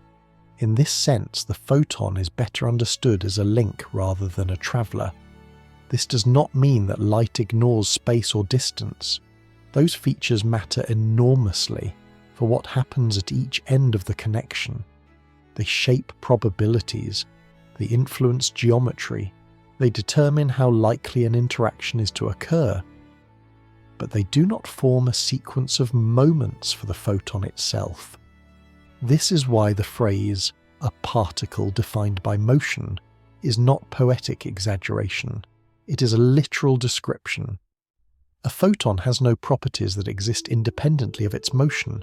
In this sense, the photon is better understood as a link rather than a traveller. This does not mean that light ignores space or distance. Those features matter enormously for what happens at each end of the connection. They shape probabilities, they influence geometry, they determine how likely an interaction is to occur. But they do not form a sequence of moments for the photon itself. This is why the phrase, "a particle defined by motion," is not poetic exaggeration. It is a literal description. A photon has no properties that exist independently of its motion.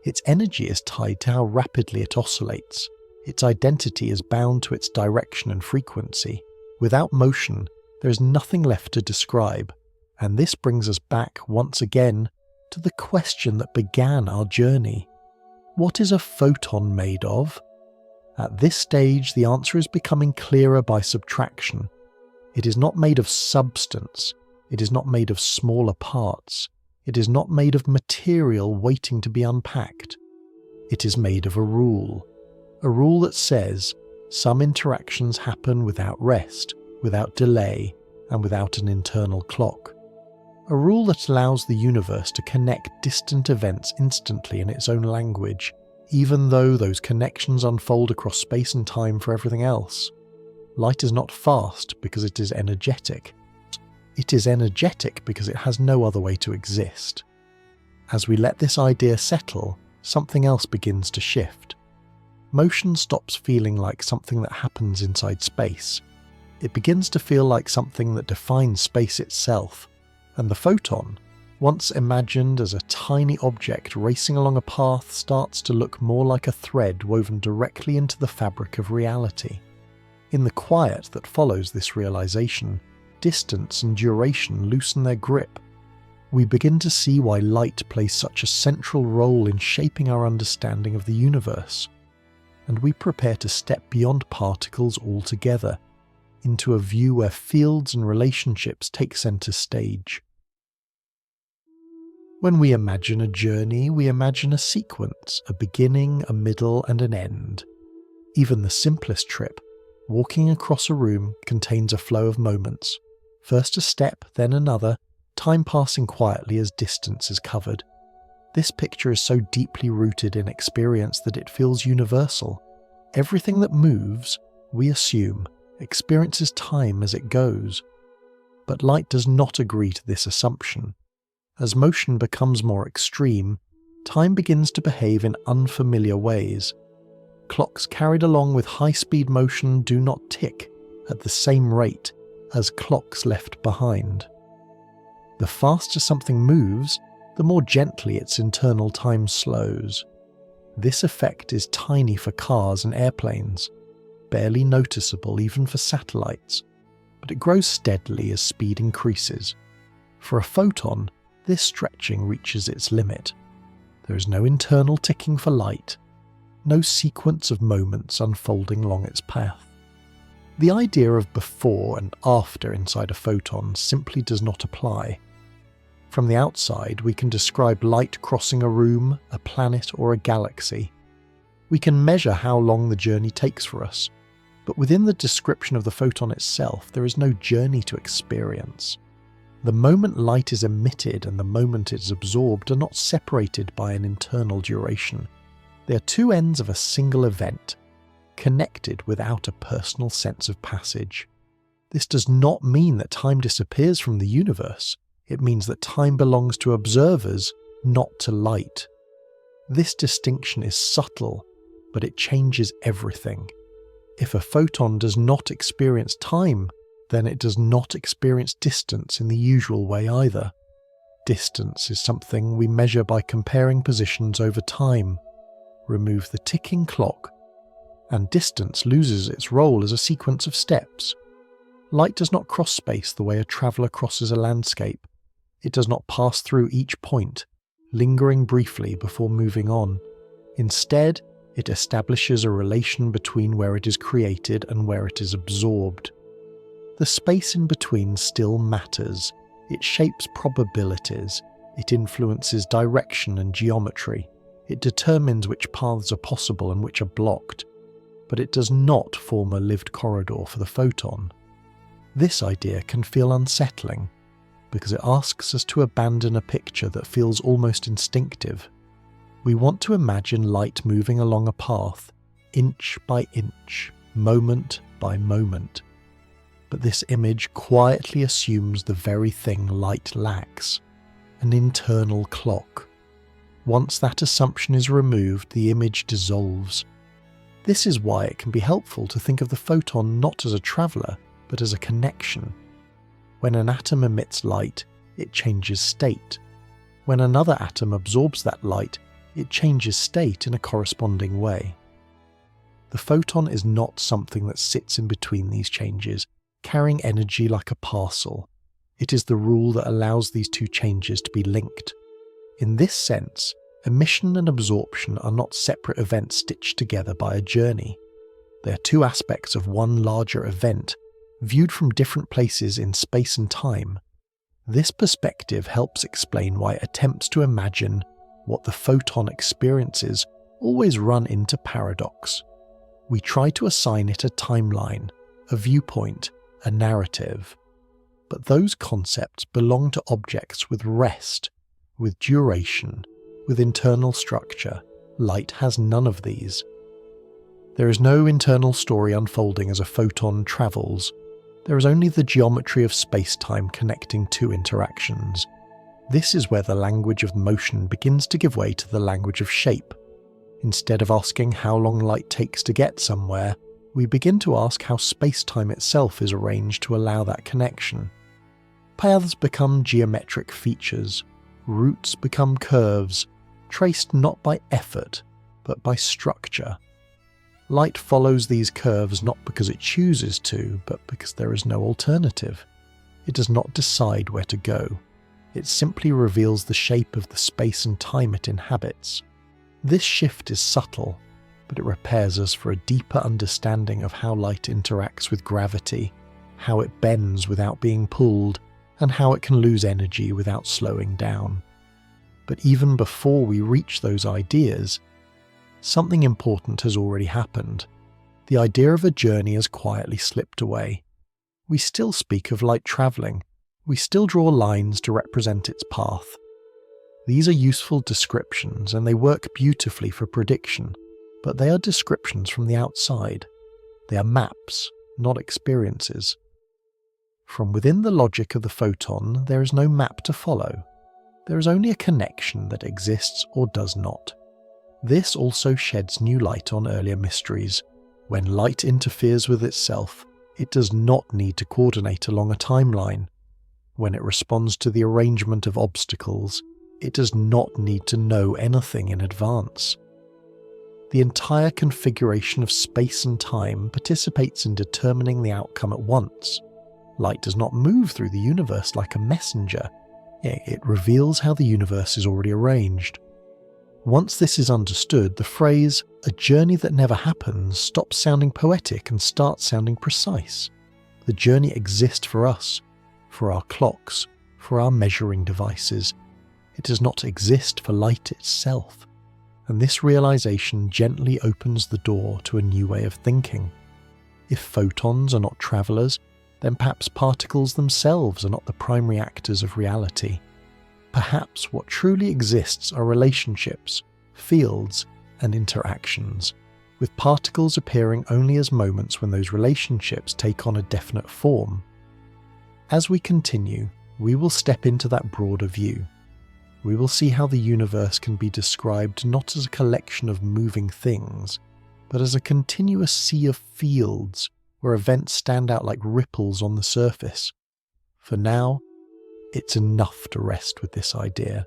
Its energy is tied to how rapidly it oscillates. Its identity is bound to its direction and frequency. Without motion, there is nothing left to describe. And this brings us back once again to the question that began our journey. What is a photon made of? At this stage, the answer is becoming clearer by subtraction. It is not made of substance, It is not made of smaller parts. It is not made of material waiting to be unpacked. It is made of a rule that says some interactions happen without rest, without delay, and without an internal clock. A rule that allows the universe to connect distant events instantly in its own language, even though those connections unfold across space and time for everything else. Light is not fast because it is energetic. It is energetic because it has no other way to exist. As we let this idea settle, something else begins to shift. Motion stops feeling like something that happens inside space. It begins to feel like something that defines space itself, and the photon, once imagined as a tiny object racing along a path, starts to look more like a thread woven directly into the fabric of reality. In the quiet that follows this realization, distance and duration loosen their grip. We begin to see why light plays such a central role in shaping our understanding of the universe, and we prepare to step beyond particles altogether, into a view where fields and relationships take center stage. When we imagine a journey, we imagine a sequence, a beginning, a middle, and an end. Even the simplest trip, walking across a room, contains a flow of moments. First a step, then another, time passing quietly as distance is covered. This picture is so deeply rooted in experience that it feels universal. Everything that moves, we assume, experiences time as it goes. But light does not agree to this assumption. As motion becomes more extreme, time begins to behave in unfamiliar ways. Clocks carried along with high-speed motion do not tick at the same rate as clocks left behind. The faster something moves, the more gently its internal time slows. This effect is tiny for cars and airplanes, barely noticeable even for satellites, but it grows steadily as speed increases. For a photon, this stretching reaches its limit. There is no internal ticking for light, no sequence of moments unfolding along its path. The idea of before and after inside a photon simply does not apply. From the outside, we can describe light crossing a room, a planet, or a galaxy. We can measure how long the journey takes for us, but within the description of the photon itself, there is no journey to experience. The moment light is emitted and the moment it is absorbed are not separated by an internal duration. They are two ends of a single event, connected without a personal sense of passage. This does not mean that time disappears from the universe. It means that time belongs to observers, not to light. This distinction is subtle, but it changes everything. If a photon does not experience time, then it does not experience distance in the usual way either. Distance is something we measure by comparing positions over time. Remove the ticking clock, and distance loses its role as a sequence of steps. Light does not cross space the way a traveller crosses a landscape. It does not pass through each point, lingering briefly before moving on. Instead, it establishes a relation between where it is created and where it is absorbed. The space in between still matters. It shapes probabilities. It influences direction and geometry. It determines which paths are possible and which are blocked. But it does not form a lived corridor for the photon. This idea can feel unsettling, because it asks us to abandon a picture that feels almost instinctive. We want to imagine light moving along a path, inch by inch, moment by moment. But this image quietly assumes the very thing light lacks, an internal clock. Once that assumption is removed, the image dissolves. This is why it can be helpful to think of the photon not as a traveller, but as a connection. When an atom emits light, it changes state. When another atom absorbs that light, it changes state in a corresponding way. The photon is not something that sits in between these changes, carrying energy like a parcel. It is the rule that allows these two changes to be linked. In this sense, emission and absorption are not separate events stitched together by a journey. They are two aspects of one larger event, viewed from different places in space and time. This perspective helps explain why attempts to imagine what the photon experiences always run into paradox. We try to assign it a timeline, a viewpoint, a narrative. But those concepts belong to objects with rest, with duration, with internal structure. Light has none of these. There is no internal story unfolding as a photon travels. There is only the geometry of spacetime connecting two interactions. This is where the language of motion begins to give way to the language of shape. Instead of asking how long light takes to get somewhere, we begin to ask how spacetime itself is arranged to allow that connection. Paths become geometric features, routes become curves, traced not by effort, but by structure. Light follows these curves not because it chooses to, but because there is no alternative. It does not decide where to go. It simply reveals the shape of the space and time it inhabits. This shift is subtle, but it prepares us for a deeper understanding of how light interacts with gravity, how it bends without being pulled, and how it can lose energy without slowing down. But even before we reach those ideas, something important has already happened. The idea of a journey has quietly slipped away. We still speak of light travelling. We still draw lines to represent its path. These are useful descriptions and they work beautifully for prediction, but they are descriptions from the outside. They are maps, not experiences. From within the logic of the photon, there is no map to follow. There is only a connection that exists or does not. This also sheds new light on earlier mysteries. When light interferes with itself, it does not need to coordinate along a timeline. When it responds to the arrangement of obstacles, it does not need to know anything in advance. The entire configuration of space and time participates in determining the outcome at once. Light does not move through the universe like a messenger. It reveals how the universe is already arranged. Once this is understood, the phrase, "a journey that never happens," stops sounding poetic and starts sounding precise. The journey exists for us, for our clocks, for our measuring devices. It does not exist for light itself. And this realization gently opens the door to a new way of thinking. If photons are not travelers, then perhaps particles themselves are not the primary actors of reality. Perhaps what truly exists are relationships, fields, and interactions, with particles appearing only as moments when those relationships take on a definite form. As we continue, we will step into that broader view. We will see how the universe can be described not as a collection of moving things, but as a continuous sea of fields where events stand out like ripples on the surface. For now, it's enough to rest with this idea.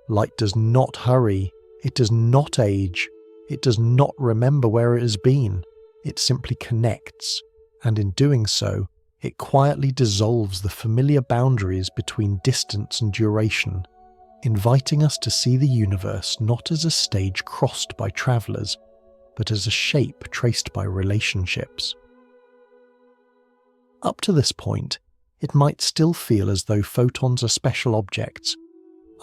Light does not hurry, it does not age, it does not remember where it has been. It simply connects, and in doing so, it quietly dissolves the familiar boundaries between distance and duration, inviting us to see the universe not as a stage crossed by travellers, but as a shape traced by relationships. Up to this point, it might still feel as though photons are special objects.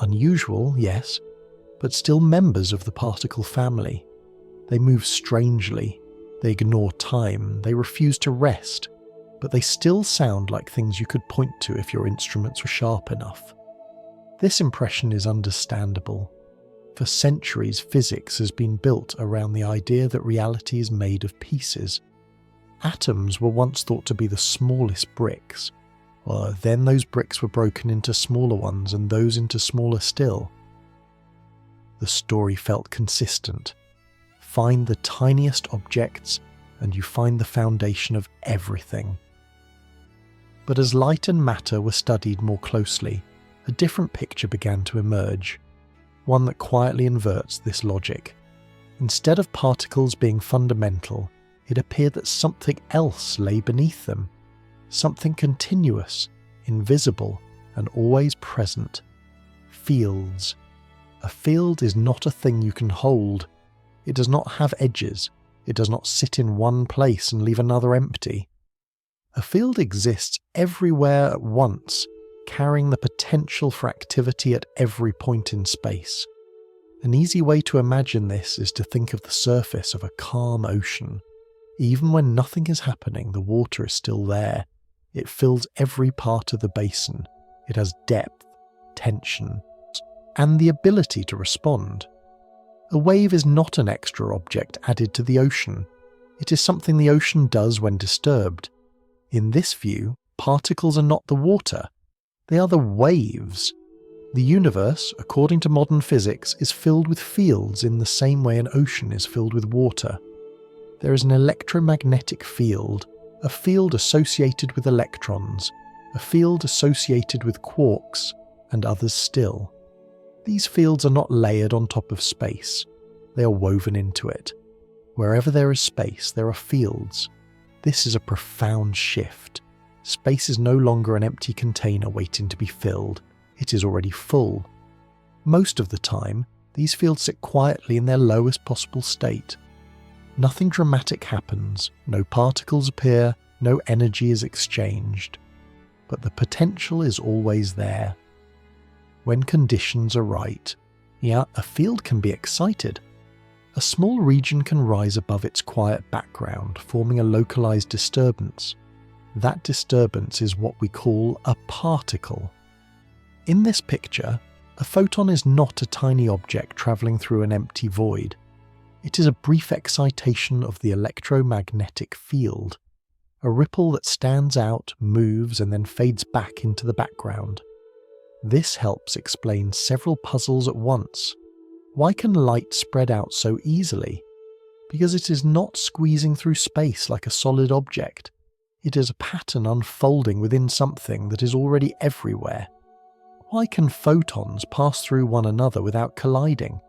Unusual, yes, but still members of the particle family. They move strangely, they ignore time, they refuse to rest, but they still sound like things you could point to if your instruments were sharp enough. This impression is understandable. For centuries, physics has been built around the idea that reality is made of pieces. Atoms were once thought to be the smallest bricks. Then those bricks were broken into smaller ones and those into smaller still. The story felt consistent. Find the tiniest objects and you find the foundation of everything. But as light and matter were studied more closely, a different picture began to emerge, one that quietly inverts this logic. Instead of particles being fundamental, it appeared that something else lay beneath them, something continuous, invisible, and always present. Fields. A field is not a thing you can hold. It does not have edges. It does not sit in one place and leave another empty. A field exists everywhere at once, carrying the potential for activity at every point in space. An easy way to imagine this is to think of the surface of a calm ocean. Even when nothing is happening, the water is still there. It fills every part of the basin. It has depth, tension, and the ability to respond. A wave is not an extra object added to the ocean. It is something the ocean does when disturbed. In this view, particles are not the water. They are the waves. The universe, according to modern physics, is filled with fields in the same way an ocean is filled with water. There is an electromagnetic field, a field associated with electrons, a field associated with quarks, and others still. These fields are not layered on top of space. They are woven into it. Wherever there is space, there are fields. This is a profound shift. Space is no longer an empty container waiting to be filled. It is already full. Most of the time, these fields sit quietly in their lowest possible state. Nothing dramatic happens, no particles appear, no energy is exchanged. But the potential is always there. When conditions are right, a field can be excited. A small region can rise above its quiet background, forming a localized disturbance. That disturbance is what we call a particle. In this picture, a photon is not a tiny object traveling through an empty void. It is a brief excitation of the electromagnetic field, a ripple that stands out, moves, and then fades back into the background. This helps explain several puzzles at once. Why can light spread out so easily? Because it is not squeezing through space like a solid object. It is a pattern unfolding within something that is already everywhere. Why can photons pass through one another without colliding?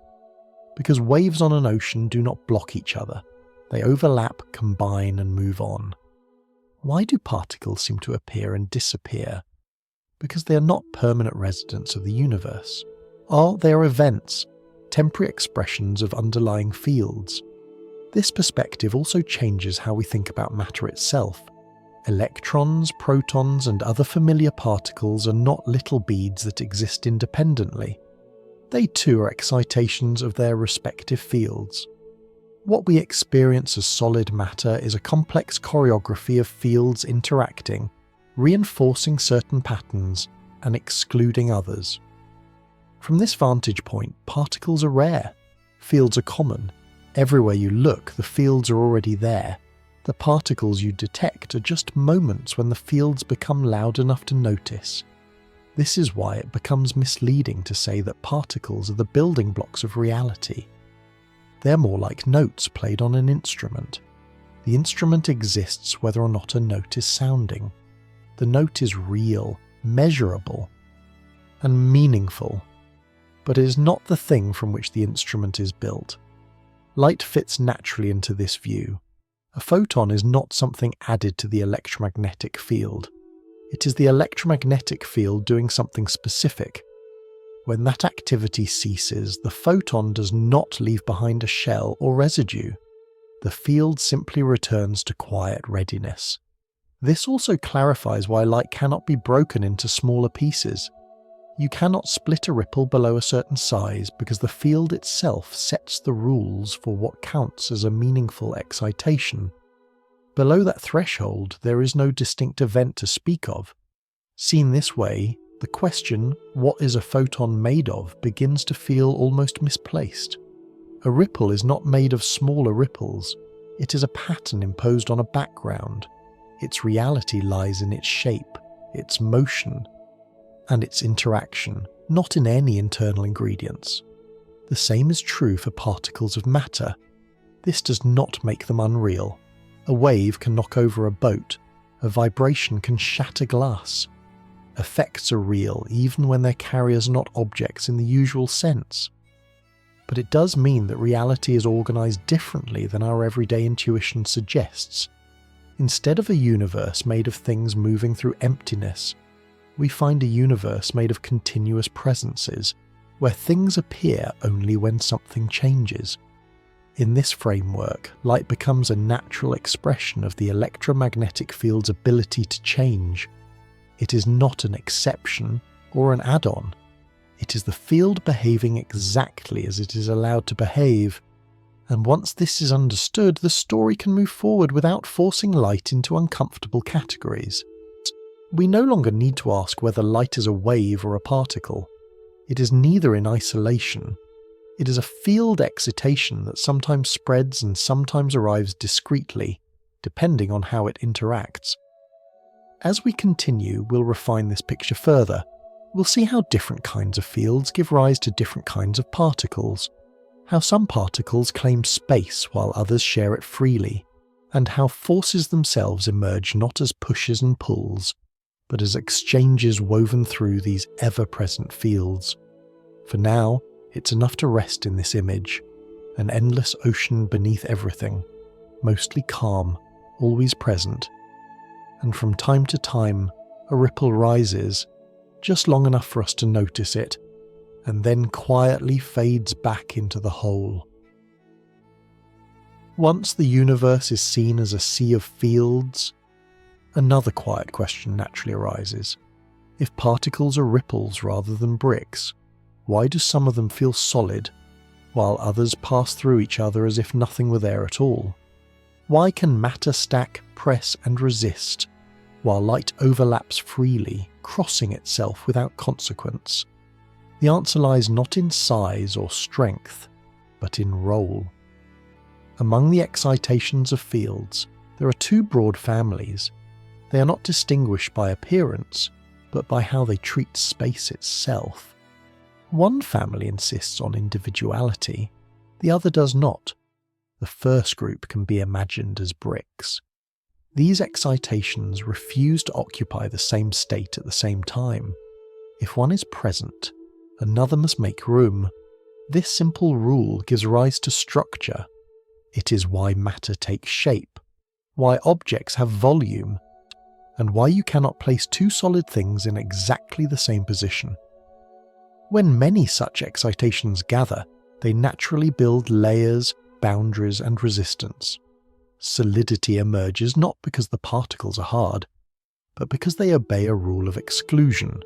Because waves on an ocean do not block each other. They overlap, combine, and move on. Why do particles seem to appear and disappear? Because they are not permanent residents of the universe. They are events, temporary expressions of underlying fields. This perspective also changes how we think about matter itself. Electrons, protons, and other familiar particles are not little beads that exist independently. They too are excitations of their respective fields. What we experience as solid matter is a complex choreography of fields interacting, reinforcing certain patterns and excluding others. From this vantage point, particles are rare. Fields are common. Everywhere you look, the fields are already there. The particles you detect are just moments when the fields become loud enough to notice. This is why it becomes misleading to say that particles are the building blocks of reality. They're more like notes played on an instrument. The instrument exists whether or not a note is sounding. The note is real, measurable, and meaningful, but it is not the thing from which the instrument is built. Light fits naturally into this view. A photon is not something added to the electromagnetic field. It is the electromagnetic field doing something specific. When that activity ceases, the photon does not leave behind a shell or residue. The field simply returns to quiet readiness. This also clarifies why light cannot be broken into smaller pieces. You cannot split a ripple below a certain size because the field itself sets the rules for what counts as a meaningful excitation. Below that threshold, there is no distinct event to speak of. Seen this way, the question, what is a photon made of, begins to feel almost misplaced. A ripple is not made of smaller ripples. It is a pattern imposed on a background. Its reality lies in its shape, its motion, and its interaction, not in any internal ingredients. The same is true for particles of matter. This does not make them unreal. A wave can knock over a boat. A vibration can shatter glass. Effects are real even when their carriers are not objects in the usual sense. But it does mean that reality is organized differently than our everyday intuition suggests. Instead of a universe made of things moving through emptiness, we find a universe made of continuous presences, where things appear only when something changes. In this framework, light becomes a natural expression of the electromagnetic field's ability to change. It is not an exception or an add-on. It is the field behaving exactly as it is allowed to behave, and once this is understood, the story can move forward without forcing light into uncomfortable categories. We no longer need to ask whether light is a wave or a particle. It is neither in isolation. It is a field excitation that sometimes spreads and sometimes arrives discreetly, depending on how it interacts. As we continue, we'll refine this picture further. We'll see how different kinds of fields give rise to different kinds of particles, how some particles claim space while others share it freely, and how forces themselves emerge not as pushes and pulls, but as exchanges woven through these ever-present fields. For now, it's enough to rest in this image, an endless ocean beneath everything, mostly calm, always present, and from time to time a ripple rises, just long enough for us to notice it, and then quietly fades back into the whole. Once the universe is seen as a sea of fields, another quiet question naturally arises. If particles are ripples rather than bricks, why do some of them feel solid, while others pass through each other as if nothing were there at all? Why can matter stack, press and resist, while light overlaps freely, crossing itself without consequence? The answer lies not in size or strength, but in role. Among the excitations of fields, there are two broad families. They are not distinguished by appearance, but by how they treat space itself. One family insists on individuality, the other does not. The first group can be imagined as bricks. These excitations refuse to occupy the same state at the same time. If one is present, another must make room. This simple rule gives rise to structure. It is why matter takes shape, why objects have volume, and why you cannot place two solid things in exactly the same position. When many such excitations gather, they naturally build layers, boundaries and resistance. Solidity emerges not because the particles are hard, but because they obey a rule of exclusion.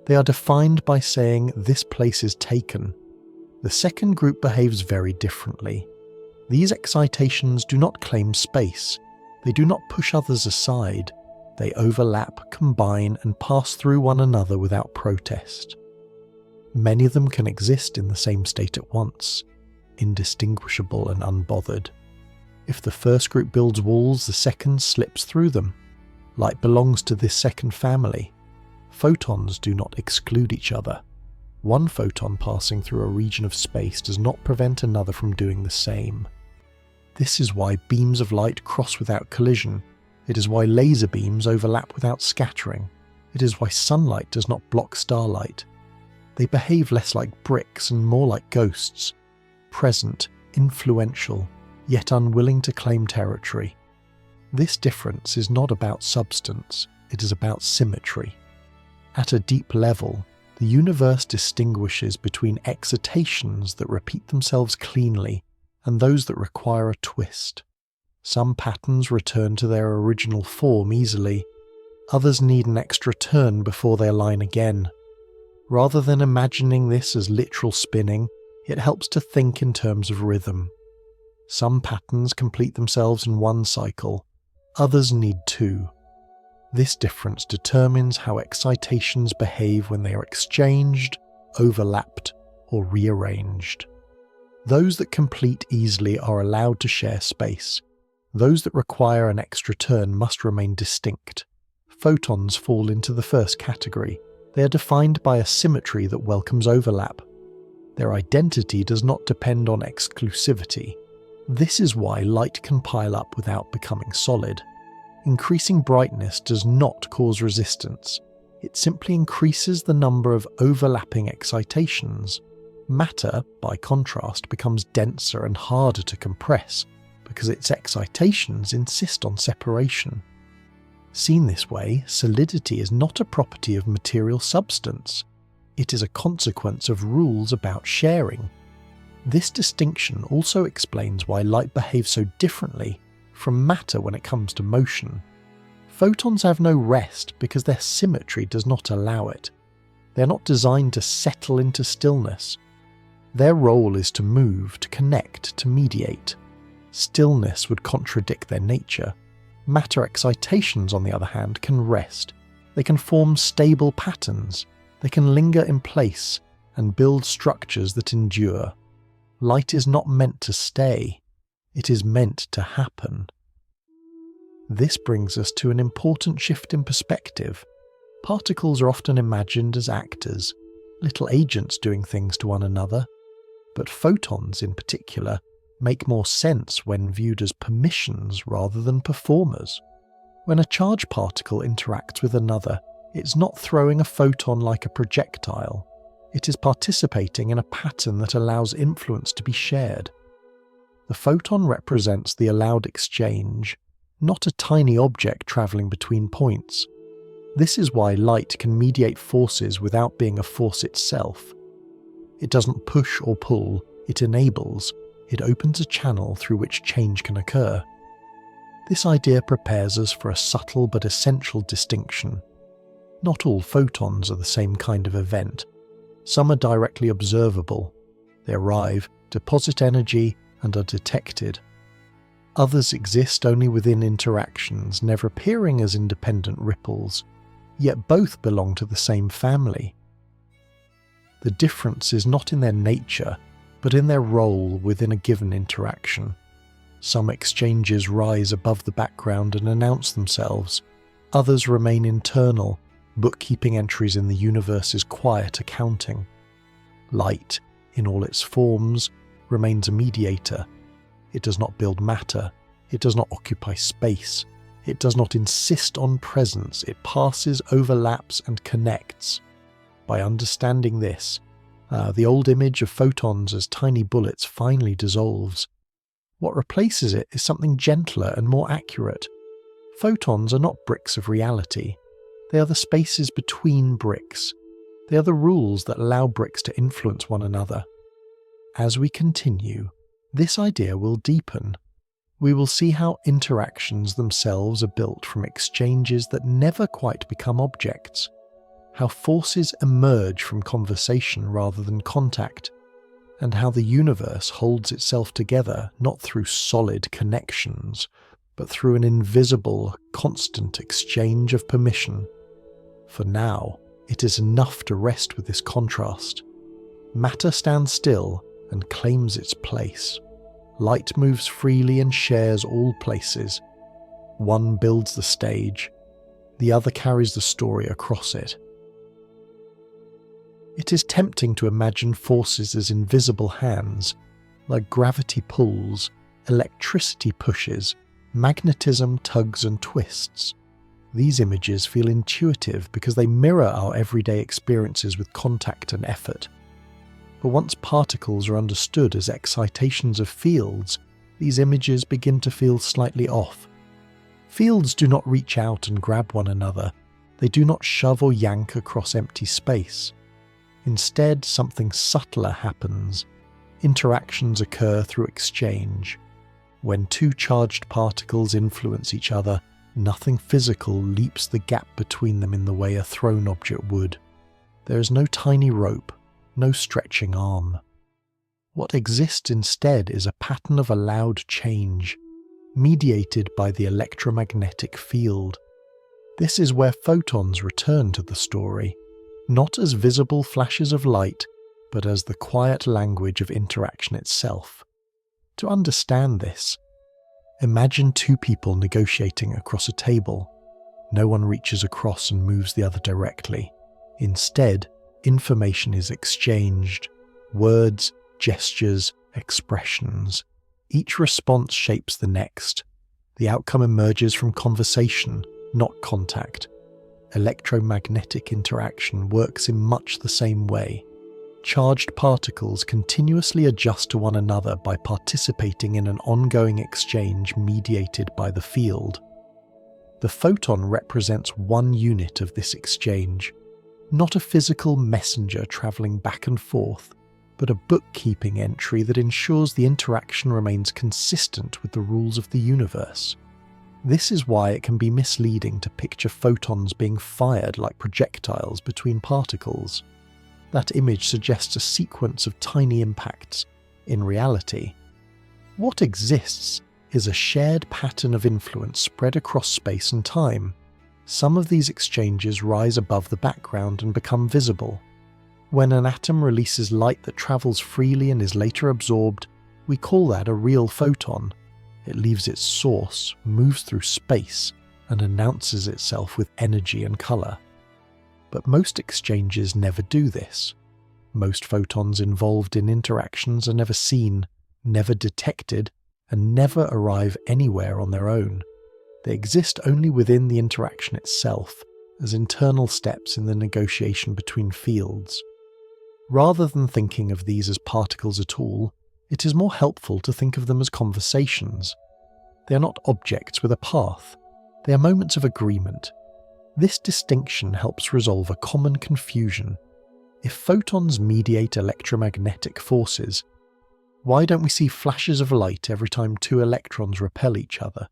They are defined by saying this place is taken. The second group behaves very differently. These excitations do not claim space. They do not push others aside. They overlap, combine and pass through one another without protest. Many of them can exist in the same state at once, indistinguishable and unbothered. If the first group builds walls, the second slips through them. Light belongs to this second family. Photons do not exclude each other. One photon passing through a region of space does not prevent another from doing the same. This is why beams of light cross without collision. It is why laser beams overlap without scattering. It is why sunlight does not block starlight. They behave less like bricks and more like ghosts, present, influential, yet unwilling to claim territory. This difference is not about substance, it is about symmetry. At a deep level, the universe distinguishes between excitations that repeat themselves cleanly and those that require a twist. Some patterns return to their original form easily, others need an extra turn before they align again. Rather than imagining this as literal spinning, it helps to think in terms of rhythm. Some patterns complete themselves in one cycle, others need two. This difference determines how excitations behave when they are exchanged, overlapped, or rearranged. Those that complete easily are allowed to share space. Those that require an extra turn must remain distinct. Photons fall into the first category. They are defined by a symmetry that welcomes overlap. Their identity does not depend on exclusivity. This is why light can pile up without becoming solid. Increasing brightness does not cause resistance. It simply increases the number of overlapping excitations. Matter, by contrast, becomes denser and harder to compress because its excitations insist on separation. Seen this way, solidity is not a property of material substance. It is a consequence of rules about sharing. This distinction also explains why light behaves so differently from matter when it comes to motion. Photons have no rest because their symmetry does not allow it. They are not designed to settle into stillness. Their role is to move, to connect, to mediate. Stillness would contradict their nature. Matter excitations, on the other hand, can rest. They can form stable patterns. They can linger in place and build structures that endure. Light is not meant to stay. It is meant to happen. This brings us to an important shift in perspective. Particles are often imagined as actors, little agents doing things to one another. But photons, in particular, make more sense when viewed as permissions rather than performers. When a charged particle interacts with another, it's not throwing a photon like a projectile. It is participating in a pattern that allows influence to be shared. The photon represents the allowed exchange, not a tiny object travelling between points. This is why light can mediate forces without being a force itself. It doesn't push or pull, it enables. It opens a channel through which change can occur. This idea prepares us for a subtle but essential distinction. Not all photons are the same kind of event. Some are directly observable. They arrive, deposit energy, and are detected. Others exist only within interactions, never appearing as independent ripples, yet both belong to the same family. The difference is not in their nature, but in their role within a given interaction. Some exchanges rise above the background and announce themselves. Others remain internal, bookkeeping entries in the universe's quiet accounting. Light, in all its forms, remains a mediator. It does not build matter. It does not occupy space. It does not insist on presence. It passes, overlaps, and connects. By understanding this, the old image of photons as tiny bullets finally dissolves. What replaces it is something gentler and more accurate. Photons are not bricks of reality. They are the spaces between bricks. They are the rules that allow bricks to influence one another. As we continue, this idea will deepen. We will see how interactions themselves are built from exchanges that never quite become objects, how forces emerge from conversation rather than contact, and how the universe holds itself together not through solid connections, but through an invisible, constant exchange of permission. For now, it is enough to rest with this contrast. Matter stands still and claims its place. Light moves freely and shares all places. One builds the stage, the other carries the story across it. It is tempting to imagine forces as invisible hands, like gravity pulls, electricity pushes, magnetism tugs and twists. These images feel intuitive because they mirror our everyday experiences with contact and effort. But once particles are understood as excitations of fields, these images begin to feel slightly off. Fields do not reach out and grab one another. They do not shove or yank across empty space. Instead, something subtler happens. Interactions occur through exchange. When two charged particles influence each other, nothing physical leaps the gap between them in the way a thrown object would. There is no tiny rope, no stretching arm. What exists instead is a pattern of allowed change, mediated by the electromagnetic field. This is where photons return to the story, not as visible flashes of light, but as the quiet language of interaction itself. To understand this, imagine two people negotiating across a table. No one reaches across and moves the other directly. Instead, information is exchanged. Words, gestures, expressions. Each response shapes the next. The outcome emerges from conversation, not contact. Electromagnetic interaction works in much the same way. Charged particles continuously adjust to one another by participating in an ongoing exchange mediated by the field. The photon represents one unit of this exchange, not a physical messenger travelling back and forth, but a bookkeeping entry that ensures the interaction remains consistent with the rules of the universe. This is why it can be misleading to picture photons being fired like projectiles between particles. That image suggests a sequence of tiny impacts. In reality, what exists is a shared pattern of influence spread across space and time. Some of these exchanges rise above the background and become visible. When an atom releases light that travels freely and is later absorbed, we call that a real photon. It leaves its source, moves through space, and announces itself with energy and colour. But most exchanges never do this. Most photons involved in interactions are never seen, never detected, and never arrive anywhere on their own. They exist only within the interaction itself, as internal steps in the negotiation between fields. Rather than thinking of these as particles at all, it is more helpful to think of them as conversations. They are not objects with a path. They are moments of agreement. This distinction helps resolve a common confusion. If photons mediate electromagnetic forces, why don't we see flashes of light every time two electrons repel each other?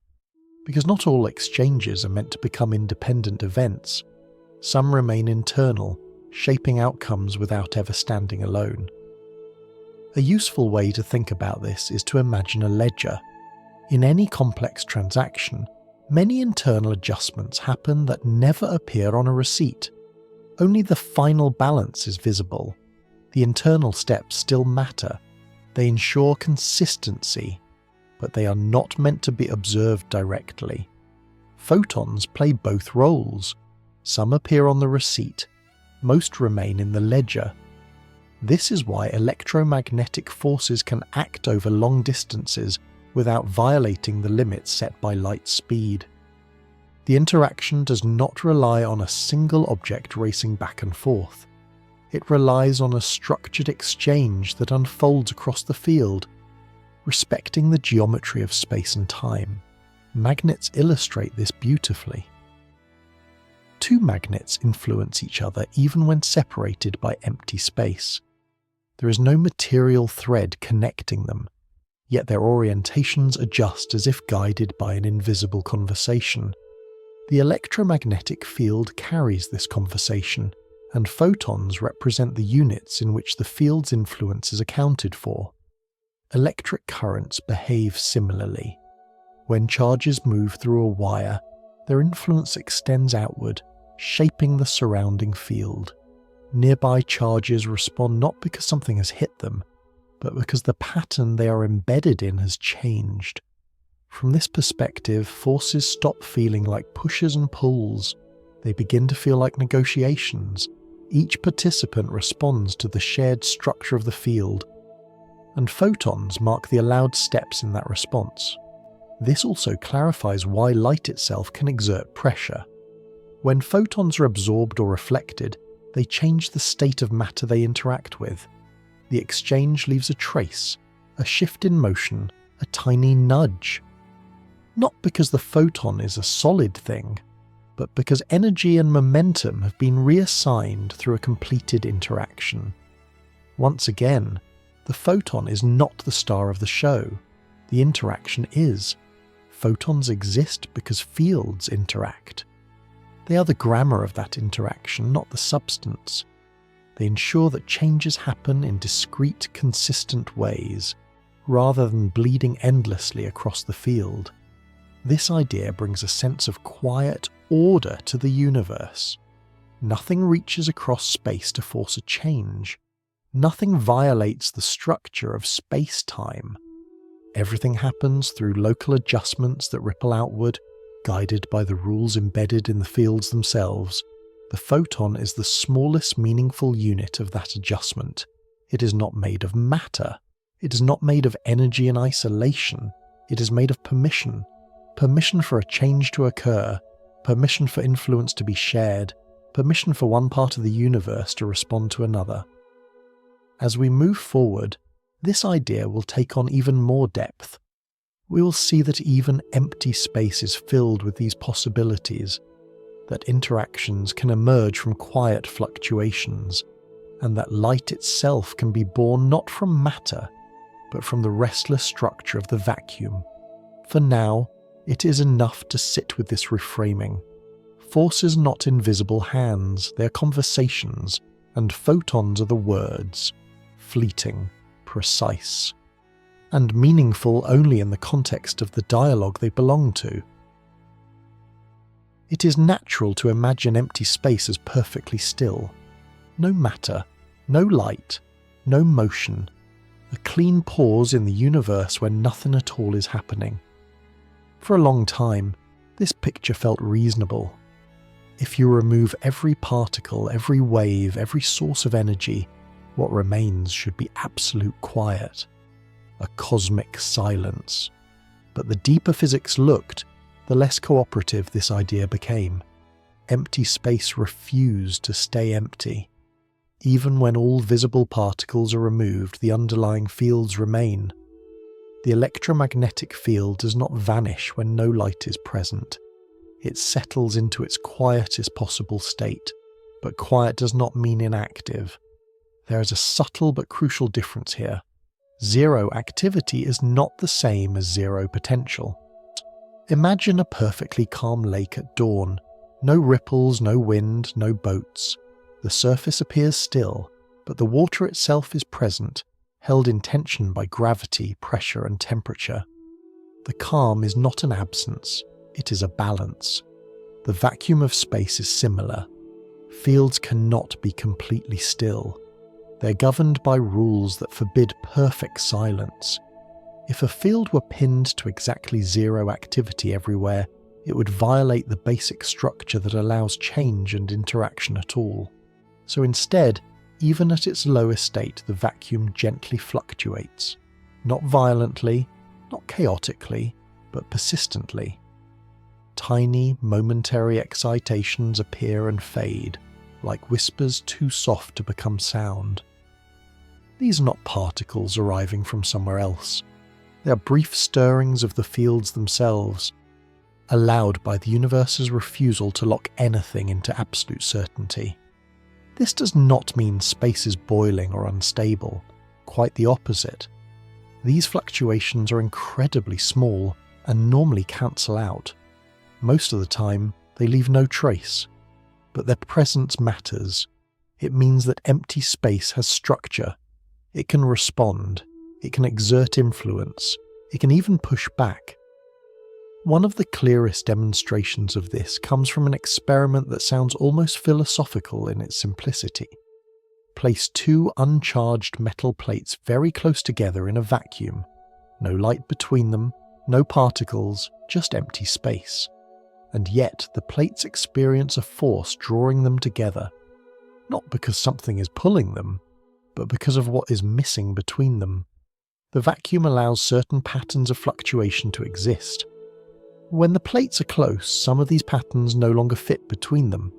Because not all exchanges are meant to become independent events. Some remain internal, shaping outcomes without ever standing alone. A useful way to think about this is to imagine a ledger. In any complex transaction, many internal adjustments happen that never appear on a receipt. Only the final balance is visible. The internal steps still matter. They ensure consistency, but they are not meant to be observed directly. Photons play both roles. Some appear on the receipt, most remain in the ledger. This is why electromagnetic forces can act over long distances without violating the limits set by light speed. The interaction does not rely on a single object racing back and forth. It relies on a structured exchange that unfolds across the field, respecting the geometry of space and time. Magnets illustrate this beautifully. Two magnets influence each other even when separated by empty space. There is no material thread connecting them, yet their orientations adjust as if guided by an invisible conversation. The electromagnetic field carries this conversation, and photons represent the units in which the field's influence is accounted for. Electric currents behave similarly. When charges move through a wire, their influence extends outward, shaping the surrounding field. Nearby charges respond not because something has hit them, but because the pattern they are embedded in has changed. From this perspective, forces stop feeling like pushes and pulls. They begin to feel like negotiations. Each participant responds to the shared structure of the field, and photons mark the allowed steps in that response. This also clarifies why light itself can exert pressure. When photons are absorbed or reflected, they change the state of matter they interact with. The exchange leaves a trace, a shift in motion, a tiny nudge. Not because the photon is a solid thing, but because energy and momentum have been reassigned through a completed interaction. Once again, the photon is not the star of the show. The interaction is. Photons exist because fields interact. They are the grammar of that interaction, not the substance. They ensure that changes happen in discrete, consistent ways, rather than bleeding endlessly across the field. This idea brings a sense of quiet order to the universe. Nothing reaches across space to force a change. Nothing violates the structure of space-time. Everything happens through local adjustments that ripple outward, guided by the rules embedded in the fields themselves. The photon is the smallest meaningful unit of that adjustment. It is not made of matter. It is not made of energy in isolation. It is made of permission. Permission for a change to occur. Permission for influence to be shared. Permission for one part of the universe to respond to another. As we move forward, this idea will take on even more depth. We will see that even empty space is filled with these possibilities, that interactions can emerge from quiet fluctuations, and that light itself can be born not from matter, but from the restless structure of the vacuum. For now, It is enough to sit with this reframing. Force is not invisible hands, they are conversations, and photons are the words, fleeting, precise, and meaningful only in the context of the dialogue they belong to. It is natural to imagine empty space as perfectly still. No matter, no light, no motion, a clean pause in the universe where nothing at all is happening. For a long time, this picture felt reasonable. If you remove every particle, every wave, every source of energy, what remains should be absolute quiet, a cosmic silence. But the deeper physics looked, the less cooperative this idea became. Empty space refused to stay empty. Even when all visible particles are removed, the underlying fields remain. The electromagnetic field does not vanish when no light is present. It settles into its quietest possible state, but quiet does not mean inactive. There is a subtle but crucial difference here. Zero activity is not the same as zero potential. Imagine a perfectly calm lake at dawn. No ripples, no wind, no boats. The surface appears still, but the water itself is present, held in tension by gravity, pressure, and temperature. The calm is not an absence, it is a balance. The vacuum of space is similar. Fields cannot be completely still. They're governed by rules that forbid perfect silence. If a field were pinned to exactly zero activity everywhere, it would violate the basic structure that allows change and interaction at all. So instead, even at its lowest state, the vacuum gently fluctuates. Not violently, not chaotically, but persistently. Tiny, momentary excitations appear and fade, like whispers too soft to become sound. These are not particles arriving from somewhere else. They are brief stirrings of the fields themselves, allowed by the universe's refusal to lock anything into absolute certainty. This does not mean space is boiling or unstable, quite the opposite. These fluctuations are incredibly small and normally cancel out. Most of the time, they leave no trace, but their presence matters. It means that empty space has structure. It can respond, it can exert influence, it can even push back. One of the clearest demonstrations of this comes from an experiment that sounds almost philosophical in its simplicity. Place two uncharged metal plates very close together in a vacuum. No light between them, no particles, just empty space. And yet the plates experience a force drawing them together, not because something is pulling them, but because of what is missing between them. The vacuum allows certain patterns of fluctuation to exist. When the plates are close, some of these patterns no longer fit between them.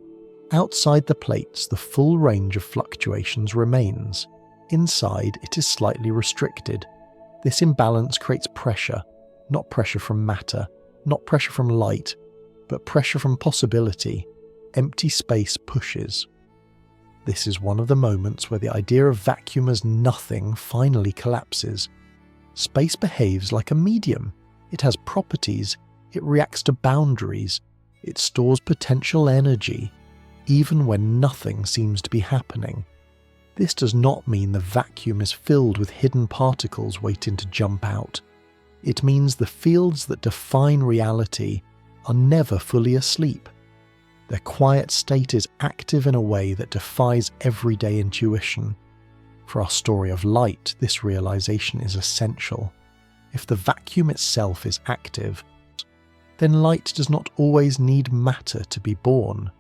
Outside the plates, the full range of fluctuations remains. Inside, it is slightly restricted. This imbalance creates pressure, not pressure from matter, not pressure from light, but pressure from possibility. Empty space pushes. This is one of the moments where the idea of vacuum as nothing finally collapses. Space behaves like a medium. It has properties, it reacts to boundaries, it stores potential energy, even when nothing seems to be happening. This does not mean the vacuum is filled with hidden particles waiting to jump out. It means the fields that define reality are never fully asleep. Their quiet state is active in a way that defies everyday intuition. For our story of light, this realization is essential. If the vacuum itself is active, then light does not always need matter to be born.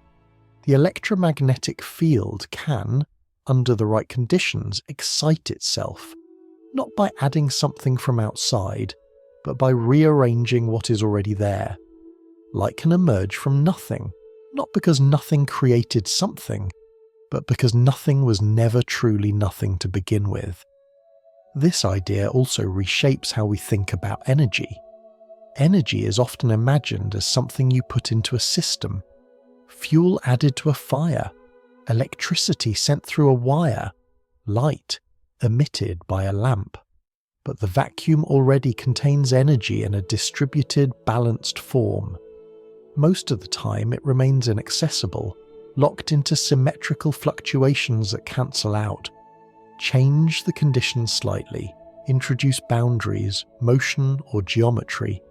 The electromagnetic field can, under the right conditions, excite itself, not by adding something from outside, but by rearranging what is already there. Light can emerge from nothing, not because nothing created something, but because nothing was never truly nothing to begin with. This idea also reshapes how we think about energy. Energy is often imagined as something you put into a system, fuel added to a fire, electricity sent through a wire, light emitted by a lamp. but the vacuum already contains energy in a distributed, balanced form. Most of the time it remains inaccessible, locked into symmetrical fluctuations that cancel out. Change the conditions slightly, introduce boundaries, motion or geometry,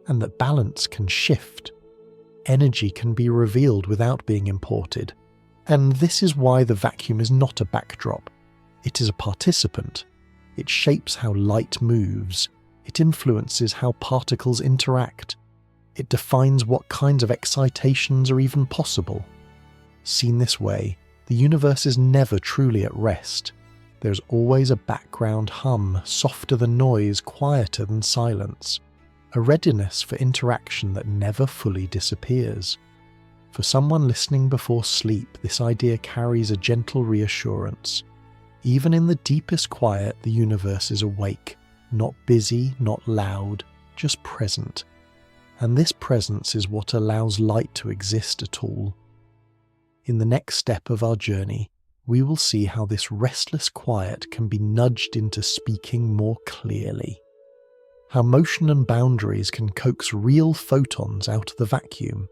and that balance can shift. Energy can be revealed without being imported. And this is why the vacuum is not a backdrop. It is a participant. It shapes how light moves. It influences how particles interact. It defines what kinds of excitations are even possible. Seen this way, the universe is never truly at rest. There's always a background hum, softer than noise, quieter than silence. A readiness for interaction that never fully disappears. For someone listening before sleep, this idea carries a gentle reassurance. Even in the deepest quiet, the universe is awake, not busy, not loud, just present. And this presence is what allows light to exist at all. In the next step of our journey, we will see how this restless quiet can be nudged into speaking more clearly. How motion and boundaries can coax real photons out of the vacuum,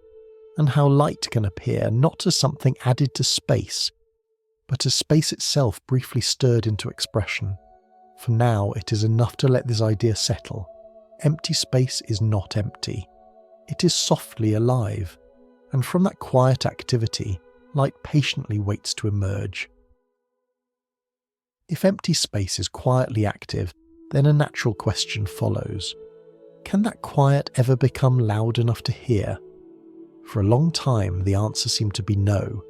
and how light can appear not as something added to space, but as space itself briefly stirred into expression. For now, it is enough to let this idea settle. Empty space is not empty. It is softly alive, and from that quiet activity, light patiently waits to emerge. If empty space is quietly active, then a natural question follows. Can that quiet ever become loud enough to hear? For a long time, the answer seemed to be no.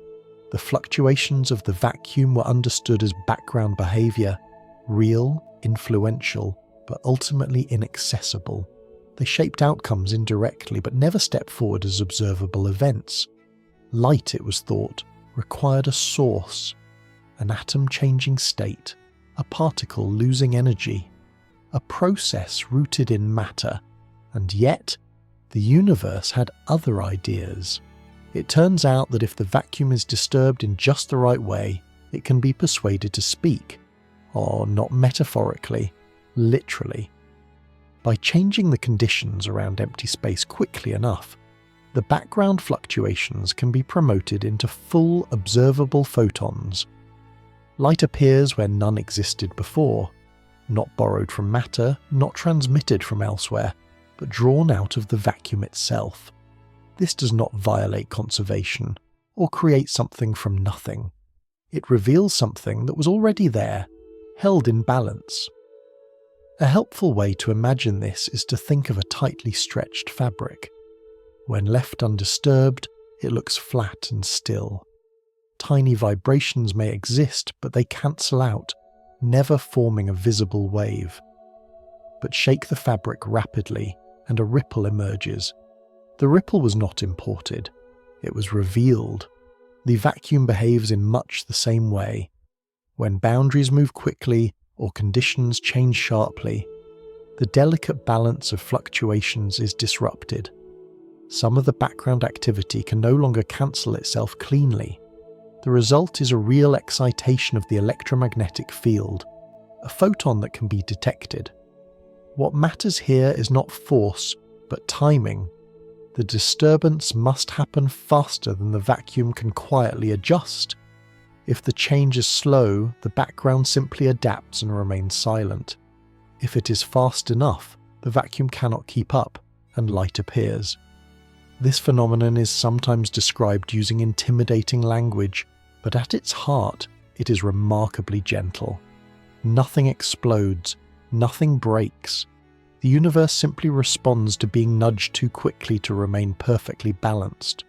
The fluctuations of the vacuum were understood as background behavior, real, influential, but ultimately inaccessible. They shaped outcomes indirectly, but never stepped forward as observable events. Light, it was thought, required a source, an atom changing state, a particle losing energy, a process rooted in matter, and yet the universe had other ideas. It turns out that if the vacuum is disturbed in just the right way, it can be persuaded to speak, or not metaphorically, literally. By changing the conditions around empty space quickly enough, the background fluctuations can be promoted into full observable photons. Light appears where none existed before, not borrowed from matter, not transmitted from elsewhere, but drawn out of the vacuum itself. This does not violate conservation, or create something from nothing. It reveals something that was already there, held in balance. A helpful way to imagine this is to think of a tightly stretched fabric. When left undisturbed, it looks flat and still. Tiny vibrations may exist, but they cancel out, never forming a visible wave. But shake the fabric rapidly, and a ripple emerges. The ripple was not imported. It was revealed. The vacuum behaves in much the same way. When boundaries move quickly, or conditions change sharply, the delicate balance of fluctuations is disrupted. Some of the background activity can no longer cancel itself cleanly. The result is a real excitation of the electromagnetic field, a photon that can be detected. What matters here is not force, but timing. The disturbance must happen faster than the vacuum can quietly adjust. If the change is slow, the background simply adapts and remains silent. If it is fast enough, the vacuum cannot keep up, and light appears. This phenomenon is sometimes described using intimidating language, but at its heart, it is remarkably gentle. Nothing explodes, nothing breaks. The universe simply responds to being nudged too quickly to remain perfectly balanced.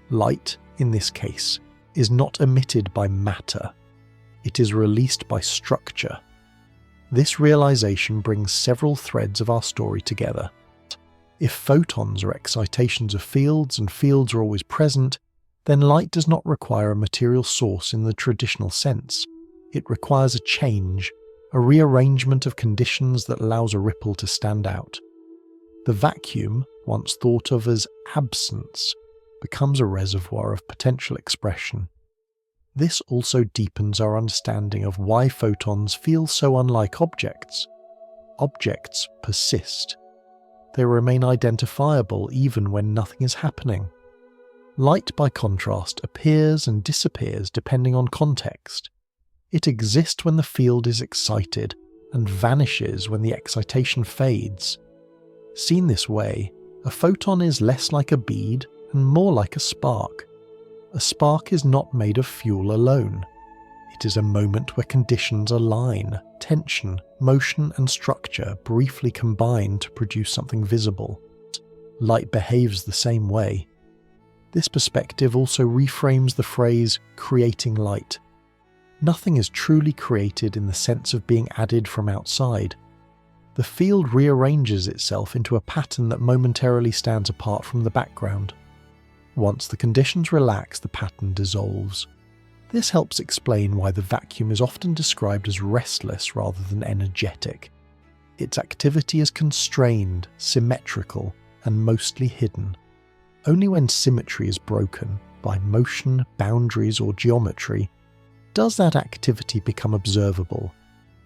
Light, in this case, is not emitted by matter. It is released by structure. This realization brings several threads of our story together. If photons are excitations of fields and fields are always present, then light does not require a material source in the traditional sense. It requires a change, a rearrangement of conditions that allows a ripple to stand out. The vacuum, once thought of as absence, becomes a reservoir of potential expression. This also deepens our understanding of why photons feel so unlike objects. objects persist. They remain identifiable even when nothing is happening. Light, by contrast, appears and disappears depending on context. It exists when the field is excited and vanishes when the excitation fades. Seen this way, a photon is less like a bead and more like a spark. A spark is not made of fuel alone. It is a moment where conditions align, tension, motion and structure briefly combine to produce something visible. Light behaves the same way. This perspective also reframes the phrase creating light. Nothing is truly created in the sense of being added from outside. The field rearranges itself into a pattern that momentarily stands apart from the background. Once the conditions relax, the pattern dissolves. This helps explain why the vacuum is often described as restless rather than energetic. Its activity is constrained, symmetrical, and mostly hidden. Only when symmetry is broken, by motion, boundaries, or geometry, does that activity become observable.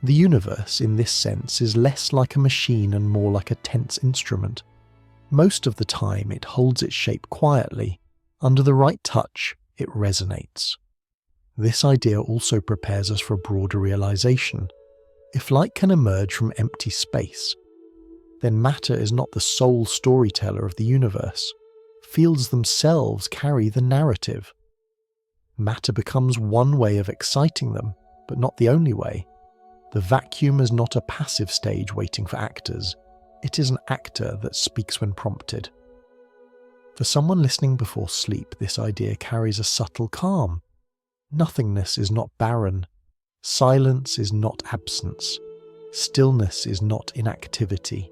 The universe, in this sense, is less like a machine and more like a tense instrument. Most of the time it holds its shape quietly. Under the right touch, it resonates. This idea also prepares us for a broader realization. If light can emerge from empty space, then matter is not the sole storyteller of the universe. Fields themselves carry the narrative. Matter becomes one way of exciting them, but not the only way. The vacuum is not a passive stage waiting for actors. It is an actor that speaks when prompted. For someone listening before sleep, this idea carries a subtle calm. Nothingness is not barren. Silence is not absence. Stillness is not inactivity.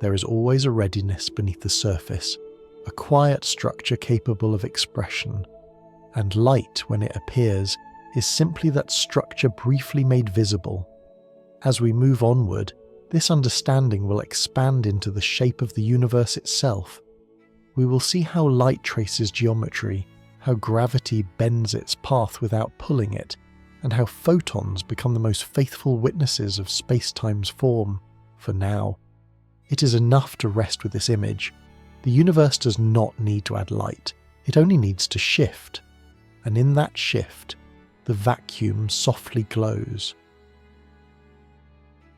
There is always a readiness beneath the surface, a quiet structure capable of expression. And light, when it appears, is simply that structure briefly made visible. As we move onward, this understanding will expand into the shape of the universe itself. We will see how light traces geometry, how gravity bends its path without pulling it, and how photons become the most faithful witnesses of space-time's form, for now. It is enough to rest with this image. The universe does not need to add light, it only needs to shift. And in that shift, the vacuum softly glows.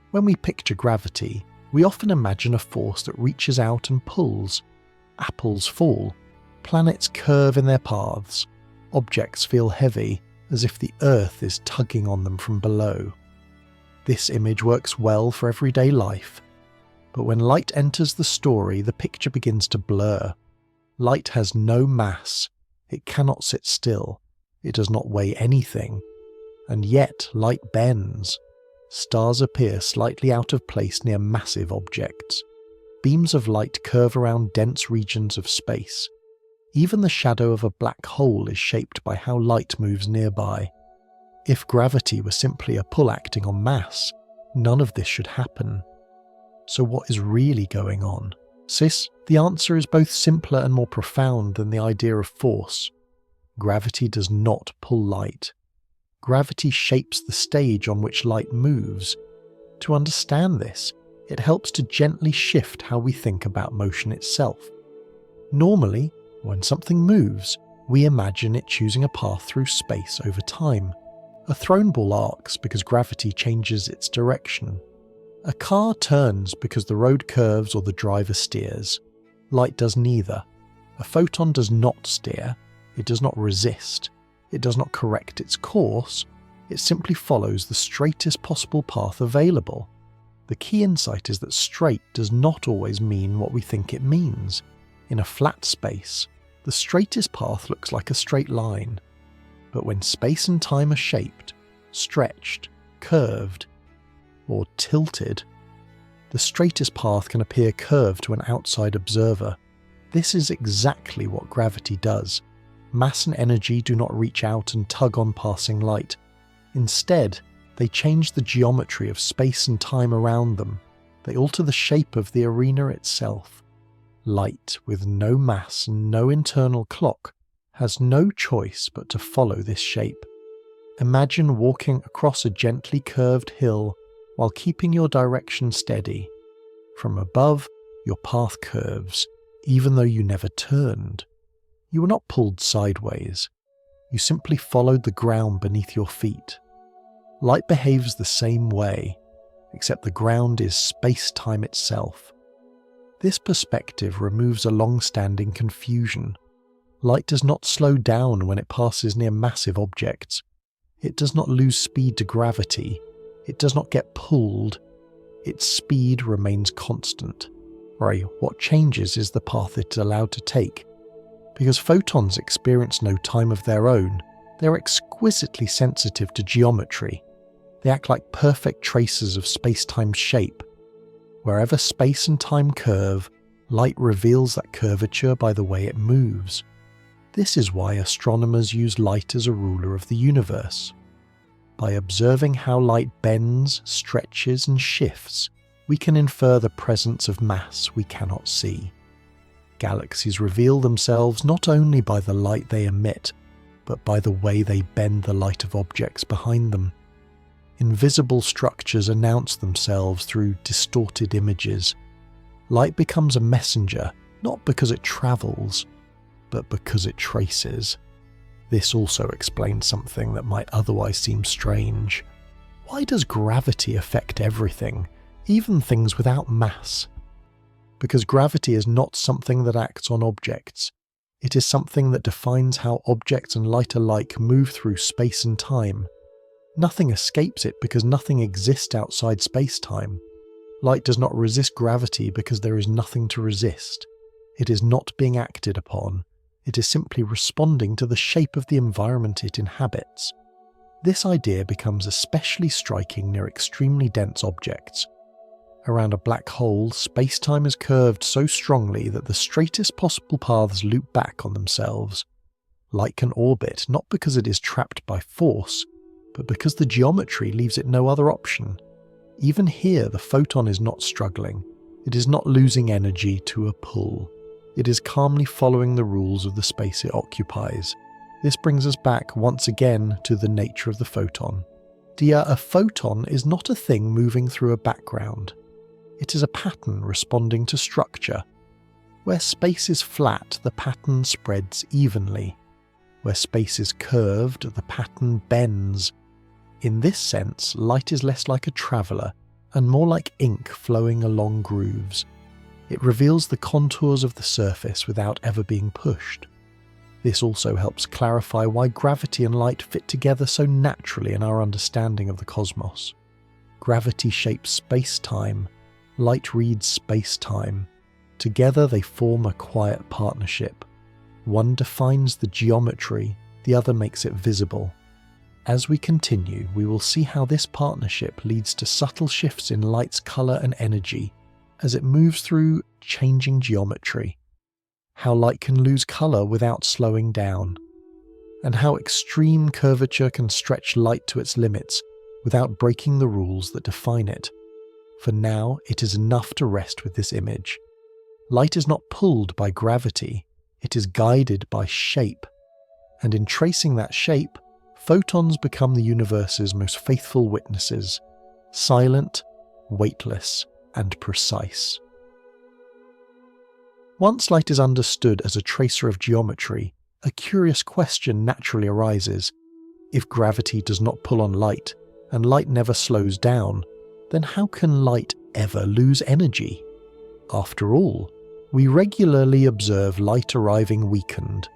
When we picture gravity, we often imagine a force that reaches out and pulls. Apples fall, planets curve in their paths, objects feel heavy, as if the earth is tugging on them from below. This image works well for everyday life, but when light enters the story, the picture begins to blur. Light has no mass, it cannot sit still, it does not weigh anything, and yet light bends. Stars appear slightly out of place near massive objects. Beams of light curve around dense regions of space. Even the shadow of a black hole is shaped by how light moves nearby. If gravity were simply a pull acting on mass, none of this should happen. So what is really going on? The answer is both simpler and more profound than the idea of force. Gravity does not pull light. Gravity shapes the stage on which light moves. To understand this, it helps to gently shift how we think about motion itself. Normally, when something moves, we imagine it choosing a path through space over time. A thrown ball arcs because gravity changes its direction. A car turns because the road curves or the driver steers. Light does neither. A photon does not steer. It does not resist. It does not correct its course. It simply follows the straightest possible path available. The key insight is that straight does not always mean what we think it means. In a flat space, the straightest path looks like a straight line. But when space and time are shaped, stretched, curved, or tilted, the straightest path can appear curved to an outside observer. This is exactly what gravity does. Mass and energy do not reach out and tug on passing light. Instead, they change the geometry of space and time around them. They alter the shape of the arena itself. Light, with no mass and no internal clock, has no choice but to follow this shape. Imagine walking across a gently curved hill. while keeping your direction steady. From above, your path curves, even though you never turned. You were not pulled sideways. You simply followed the ground beneath your feet. Light behaves the same way, except the ground is space-time itself. This perspective removes a long-standing confusion. Light does not slow down when it passes near massive objects. It does not lose speed to gravity. It does not get pulled. Its speed remains constant. What changes is the path it is allowed to take. Because photons experience no time of their own, they are exquisitely sensitive to geometry. They act like perfect tracers of space-time's shape. Wherever space and time curve, light reveals that curvature by the way it moves. This is why astronomers use light as a ruler of the universe. By observing how light bends, stretches, and shifts, we can infer the presence of mass we cannot see. Galaxies reveal themselves not only by the light they emit, but by the way they bend the light of objects behind them. Invisible structures announce themselves through distorted images. Light becomes a messenger, not because it travels, but because it traces. This also explains something that might otherwise seem strange. Why does gravity affect everything, even things without mass? Because gravity is not something that acts on objects. It is something that defines how objects and light alike move through space and time. Nothing escapes it because nothing exists outside space-time. Light does not resist gravity because there is nothing to resist. It is not being acted upon. It is simply responding to the shape of the environment it inhabits. This idea becomes especially striking near extremely dense objects. Around a black hole, space-time is curved so strongly that the straightest possible paths loop back on themselves. Light can orbit not because it is trapped by force, but because the geometry leaves it no other option. Even here, the photon is not struggling. It is not losing energy to a pull. It is calmly following the rules of the space it occupies. This brings us back once again to the nature of the photon. A photon is not a thing moving through a background. It is a pattern responding to structure. Where space is flat, the pattern spreads evenly. Where space is curved, the pattern bends. In this sense, light is less like a traveller and more like ink flowing along grooves. It reveals the contours of the surface without ever being pushed. This also helps clarify why gravity and light fit together so naturally in our understanding of the cosmos. Gravity shapes space-time, light reads space-time. Together they form a quiet partnership. One defines the geometry, the other makes it visible. As we continue, we will see how this partnership leads to subtle shifts in light's colour and energy as it moves through changing geometry, how light can lose colour without slowing down, and how extreme curvature can stretch light to its limits without breaking the rules that define it. For now, it is enough to rest with this image. Light is not pulled by gravity, it is guided by shape, and in tracing that shape, photons become the universe's most faithful witnesses, silent, weightless, and precise. Once light is understood as a tracer of geometry, a curious question naturally arises. If gravity does not pull on light, and light never slows down, then how can light ever lose energy? After all, we regularly observe light arriving weakened.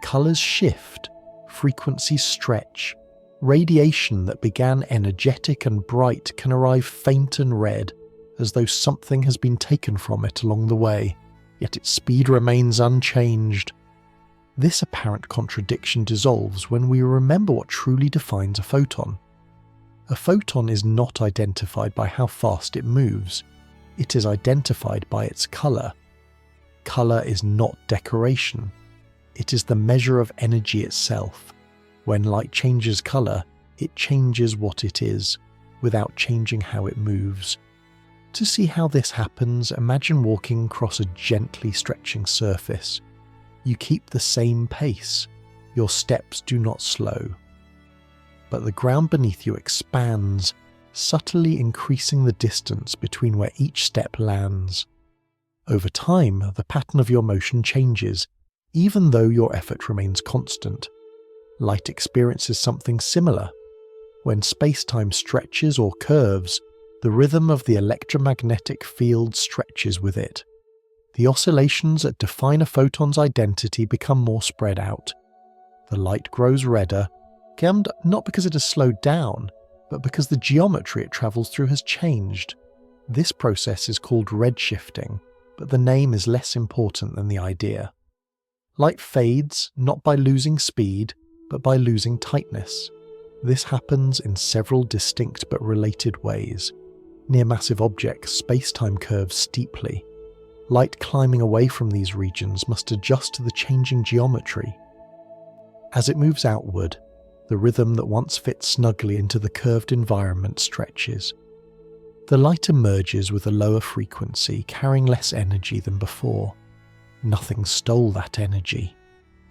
Colours shift, frequencies stretch. Radiation that began energetic and bright can arrive faint and red, as though something has been taken from it along the way, yet its speed remains unchanged. This apparent contradiction dissolves when we remember what truly defines a photon. A photon is not identified by how fast it moves. It is identified by its colour. Colour is not decoration. It is the measure of energy itself. When light changes colour, it changes what it is, without changing how it moves. To see how this happens, imagine walking across a gently stretching surface. You keep the same pace. Your steps do not slow. But the ground beneath you expands, subtly increasing the distance between where each step lands. Over time, the pattern of your motion changes, even though your effort remains constant. Light experiences something similar. When space-time stretches or curves, the rhythm of the electromagnetic field stretches with it. The oscillations that define a photon's identity become more spread out. The light grows redder, not because it has slowed down, but because the geometry it travels through has changed. This process is called redshifting, but the name is less important than the idea. Light fades not by losing speed, but by losing tightness. This happens in several distinct but related ways. Near massive objects, space-time curves steeply. Light climbing away from these regions must adjust to the changing geometry. As it moves outward, the rhythm that once fit snugly into the curved environment stretches. The light emerges with a lower frequency, carrying less energy than before. Nothing stole that energy.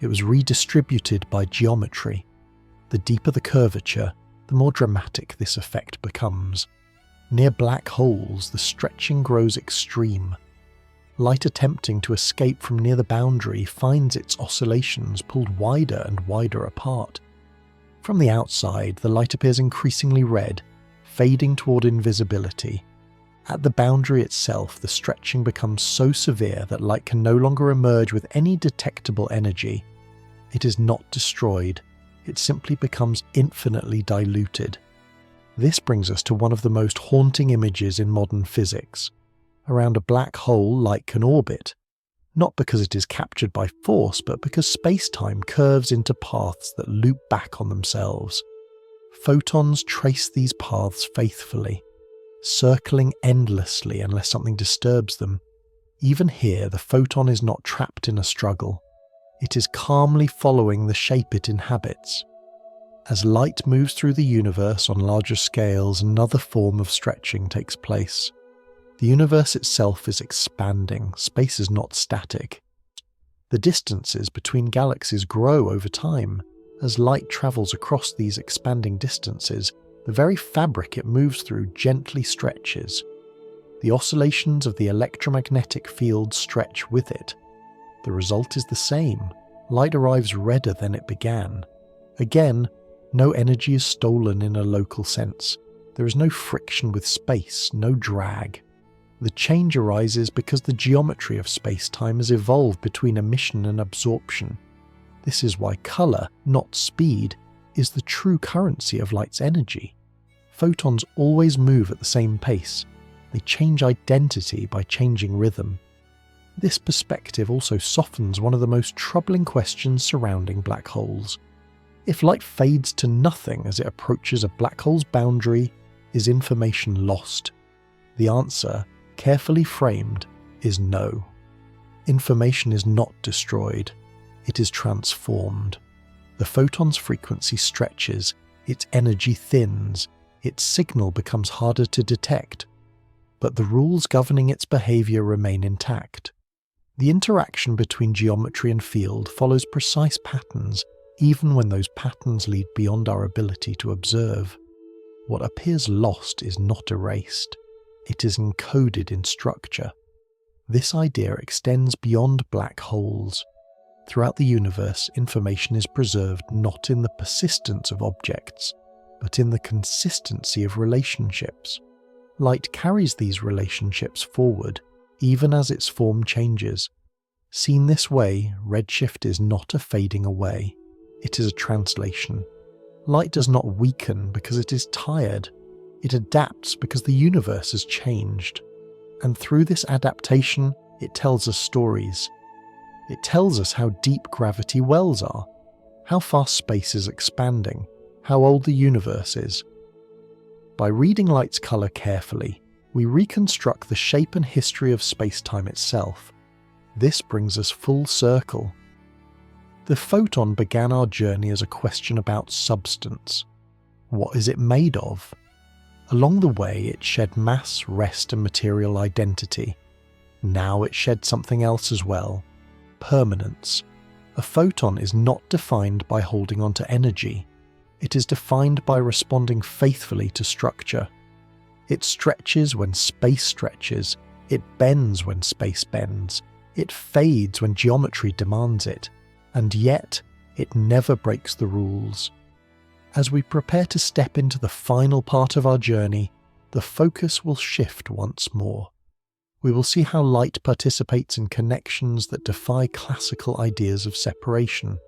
It was redistributed by geometry. The deeper the curvature, the more dramatic this effect becomes. Near black holes, the stretching grows extreme. Light attempting to escape from near the boundary finds its oscillations pulled wider and wider apart. From the outside, the light appears increasingly red, fading toward invisibility. At the boundary itself, the stretching becomes so severe that light can no longer emerge with any detectable energy. It is not destroyed, it simply becomes infinitely diluted. This brings us to one of the most haunting images in modern physics. Around a black hole, light can orbit, not because it is captured by force, but because space-time curves into paths that loop back on themselves. Photons trace these paths faithfully, circling endlessly unless something disturbs them. Even here, the photon is not trapped in a struggle. It is calmly following the shape it inhabits. As light moves through the universe on larger scales, another form of stretching takes place. The universe itself is expanding, space is not static. The distances between galaxies grow over time. As light travels across these expanding distances, the very fabric it moves through gently stretches. The oscillations of the electromagnetic field stretch with it. The result is the same. Light arrives redder than it began. Again, no energy is stolen in a local sense. There is no friction with space, no drag. The change arises because the geometry of space-time has evolved between emission and absorption. This is why colour, not speed, is the true currency of light's energy. Photons always move at the same pace. They change identity by changing rhythm. This perspective also softens one of the most troubling questions surrounding black holes. If light fades to nothing as it approaches a black hole's boundary, is information lost? The answer, carefully framed, is no. Information is not destroyed. It is transformed. The photon's frequency stretches, its energy thins, its signal becomes harder to detect. But the rules governing its behavior remain intact. The interaction between geometry and field follows precise patterns, even when those patterns lead beyond our ability to observe. What appears lost is not erased. It is encoded in structure. This idea extends beyond black holes. Throughout the universe, information is preserved not in the persistence of objects, but in the consistency of relationships. Light carries these relationships forward, even as its form changes. Seen this way, redshift is not a fading away. It is a translation. Light does not weaken because it is tired. It adapts because the universe has changed. And through this adaptation, it tells us stories. It tells us how deep gravity wells are, how fast space is expanding, how old the universe is. By reading light's colour carefully, we reconstruct the shape and history of space-time itself. This brings us full circle. The photon began our journey as a question about substance. What is it made of? Along the way, it shed mass, rest, and material identity. Now it sheds something else as well. Permanence. A photon is not defined by holding on to energy. It is defined by responding faithfully to structure. It stretches when space stretches. It bends when space bends. It fades when geometry demands it. And yet, it never breaks the rules. As we prepare to step into the final part of our journey, the focus will shift once more. We will see how light participates in connections that defy classical ideas of separation,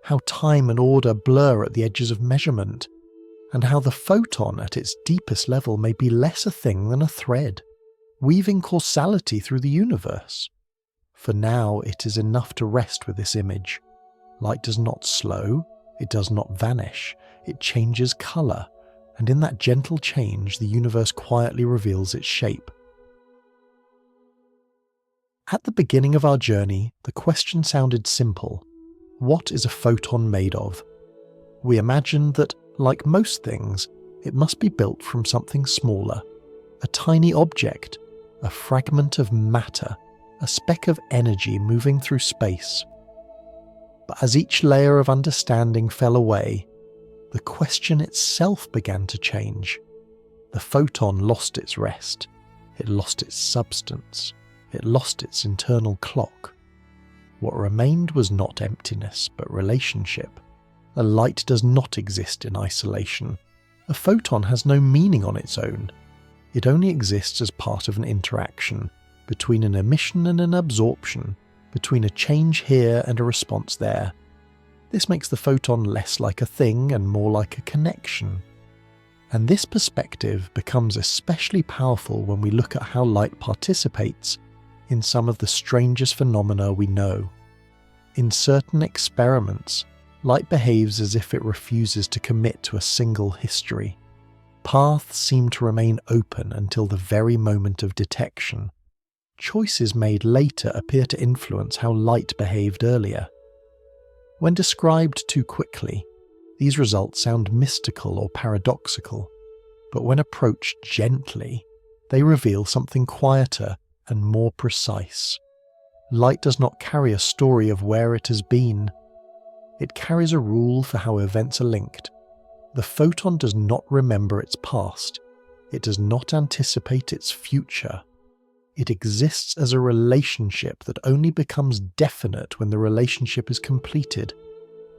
how time and order blur at the edges of measurement, and how the photon at its deepest level may be less a thing than a thread, weaving causality through the universe. For now, it is enough to rest with this image. Light does not slow, it does not vanish, it changes colour, and in that gentle change the universe quietly reveals its shape. At the beginning of our journey, the question sounded simple. What is a photon made of? We imagined that, like most things, it must be built from something smaller, a tiny object, a fragment of matter, a speck of energy moving through space. But as each layer of understanding fell away, the question itself began to change. The photon lost its rest, it lost its substance. It lost its internal clock. What remained was not emptiness, but relationship. A light does not exist in isolation. A photon has no meaning on its own. It only exists as part of an interaction, between an emission and an absorption, between a change here and a response there. This makes the photon less like a thing and more like a connection. And this perspective becomes especially powerful when we look at how light participates in some of the strangest phenomena we know. In certain experiments, light behaves as if it refuses to commit to a single history. Paths seem to remain open until the very moment of detection. Choices made later appear to influence how light behaved earlier. When described too quickly, these results sound mystical or paradoxical, but when approached gently, they reveal something quieter and more precise. Light does not carry a story of where it has been. It carries a rule for how events are linked. The photon does not remember its past. It does not anticipate its future. It exists as a relationship that only becomes definite when the relationship is completed.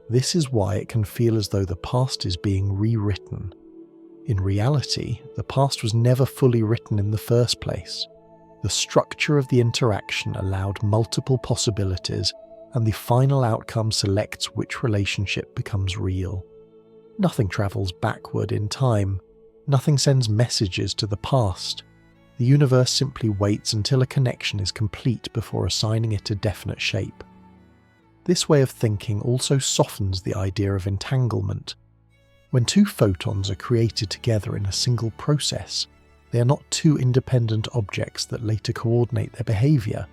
This is why it can feel as though the past is being rewritten. In reality, the past was never fully written in the first place. The structure of the interaction allowed multiple possibilities, and the final outcome selects which relationship becomes real. Nothing travels backward in time. Nothing sends messages to the past. The universe simply waits until a connection is complete before assigning it a definite shape. This way of thinking also softens the idea of entanglement. When two photons are created together in a single process, they are not two independent objects that later coordinate their behaviour.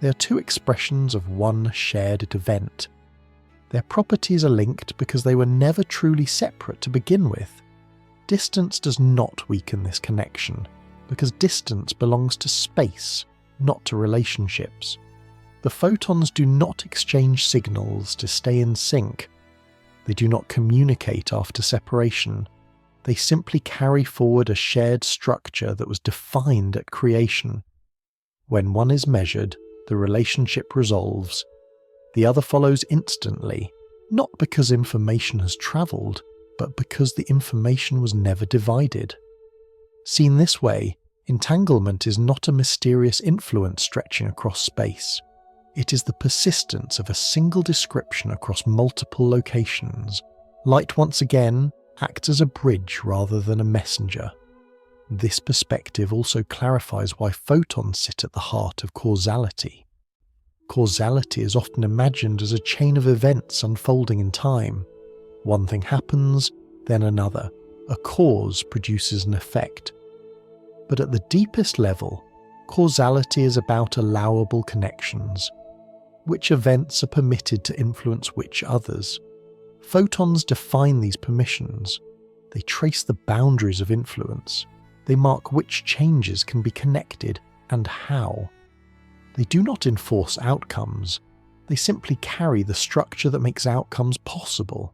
They are two expressions of one shared event. Their properties are linked because they were never truly separate to begin with. Distance does not weaken this connection, because distance belongs to space, not to relationships. The photons do not exchange signals to stay in sync. They do not communicate after separation. They simply carry forward a shared structure that was defined at creation. When one is measured, the relationship resolves. The other follows instantly, not because information has travelled, but because the information was never divided. Seen this way, entanglement is not a mysterious influence stretching across space. It is the persistence of a single description across multiple locations. Light once again acts as a bridge rather than a messenger. This perspective also clarifies why photons sit at the heart of causality. Causality is often imagined as a chain of events unfolding in time. One thing happens, then another. A cause produces an effect. But at the deepest level, causality is about allowable connections. Which events are permitted to influence which others? Photons define these permissions. They trace the boundaries of influence. They mark which changes can be connected and how. They do not enforce outcomes. They simply carry the structure that makes outcomes possible.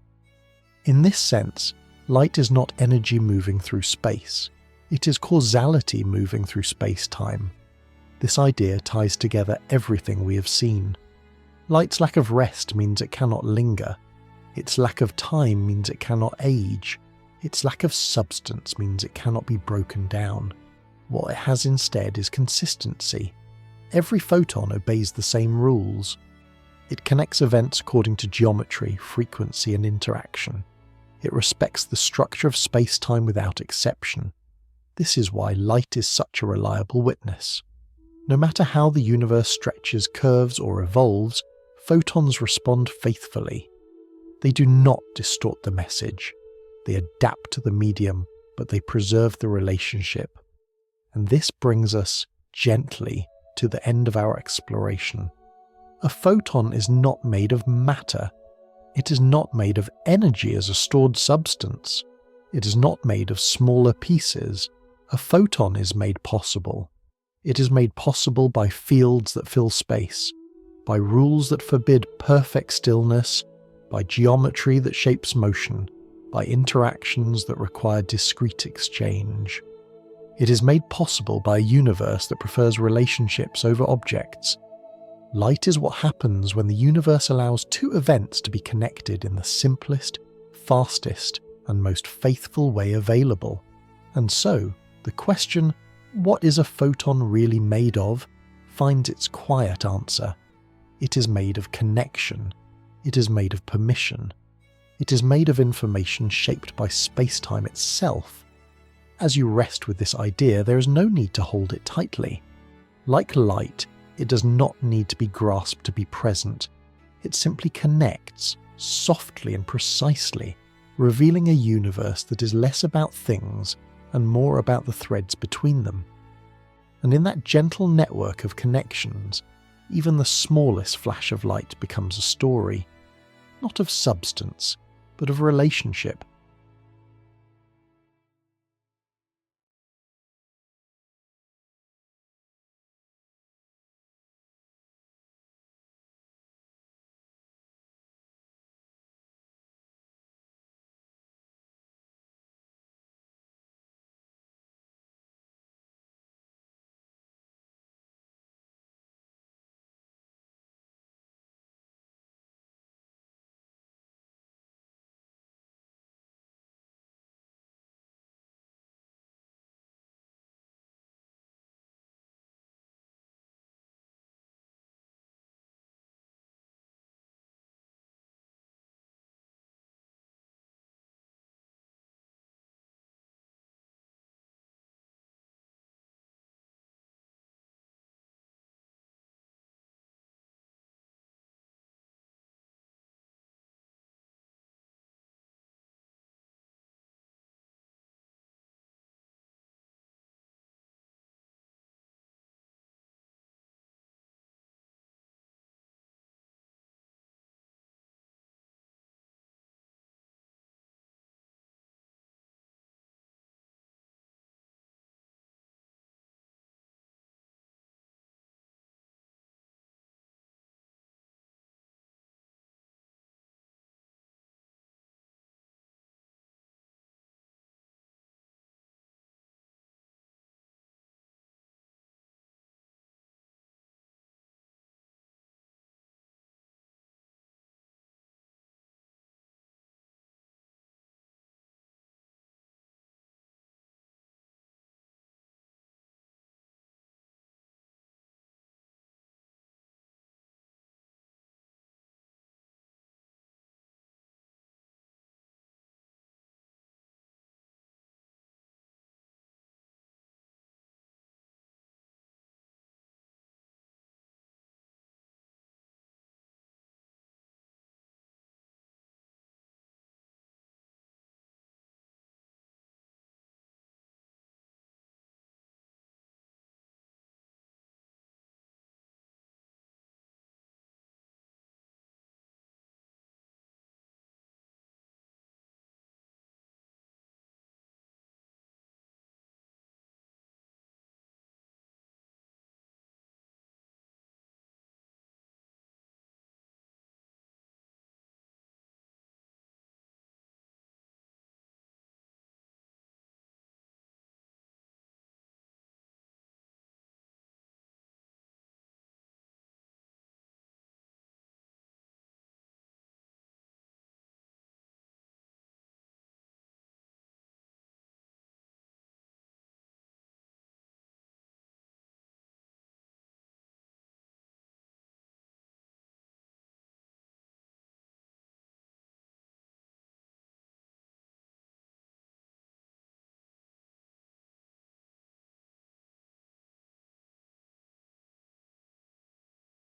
In this sense, light is not energy moving through space. It is causality moving through space-time. This idea ties together everything we have seen. Light's lack of rest means it cannot linger. Its lack of time means it cannot age. Its lack of substance means it cannot be broken down. What it has instead is consistency. Every photon obeys the same rules. It connects events according to geometry, frequency, and interaction. It respects the structure of space-time without exception. This is why light is such a reliable witness. No matter how the universe stretches, curves, or evolves, photons respond faithfully. They do not distort the message. They adapt to the medium, but they preserve the relationship. And this brings us, gently, to the end of our exploration. A photon is not made of matter. It is not made of energy as a stored substance. It is not made of smaller pieces. A photon is made possible. It is made possible by fields that fill space, by rules that forbid perfect stillness, by geometry that shapes motion, by interactions that require discrete exchange. It is made possible by a universe that prefers relationships over objects. Light is what happens when the universe allows two events to be connected in the simplest, fastest, and most faithful way available. And so, the question, what is a photon really made of, finds its quiet answer. It is made of connection. It is made of permission. It is made of information shaped by space-time itself. As you rest with this idea, there is no need to hold it tightly. Like light, it does not need to be grasped to be present. It simply connects, softly and precisely, revealing a universe that is less about things and more about the threads between them. And in that gentle network of connections, even the smallest flash of light becomes a story, not of substance, but of relationship,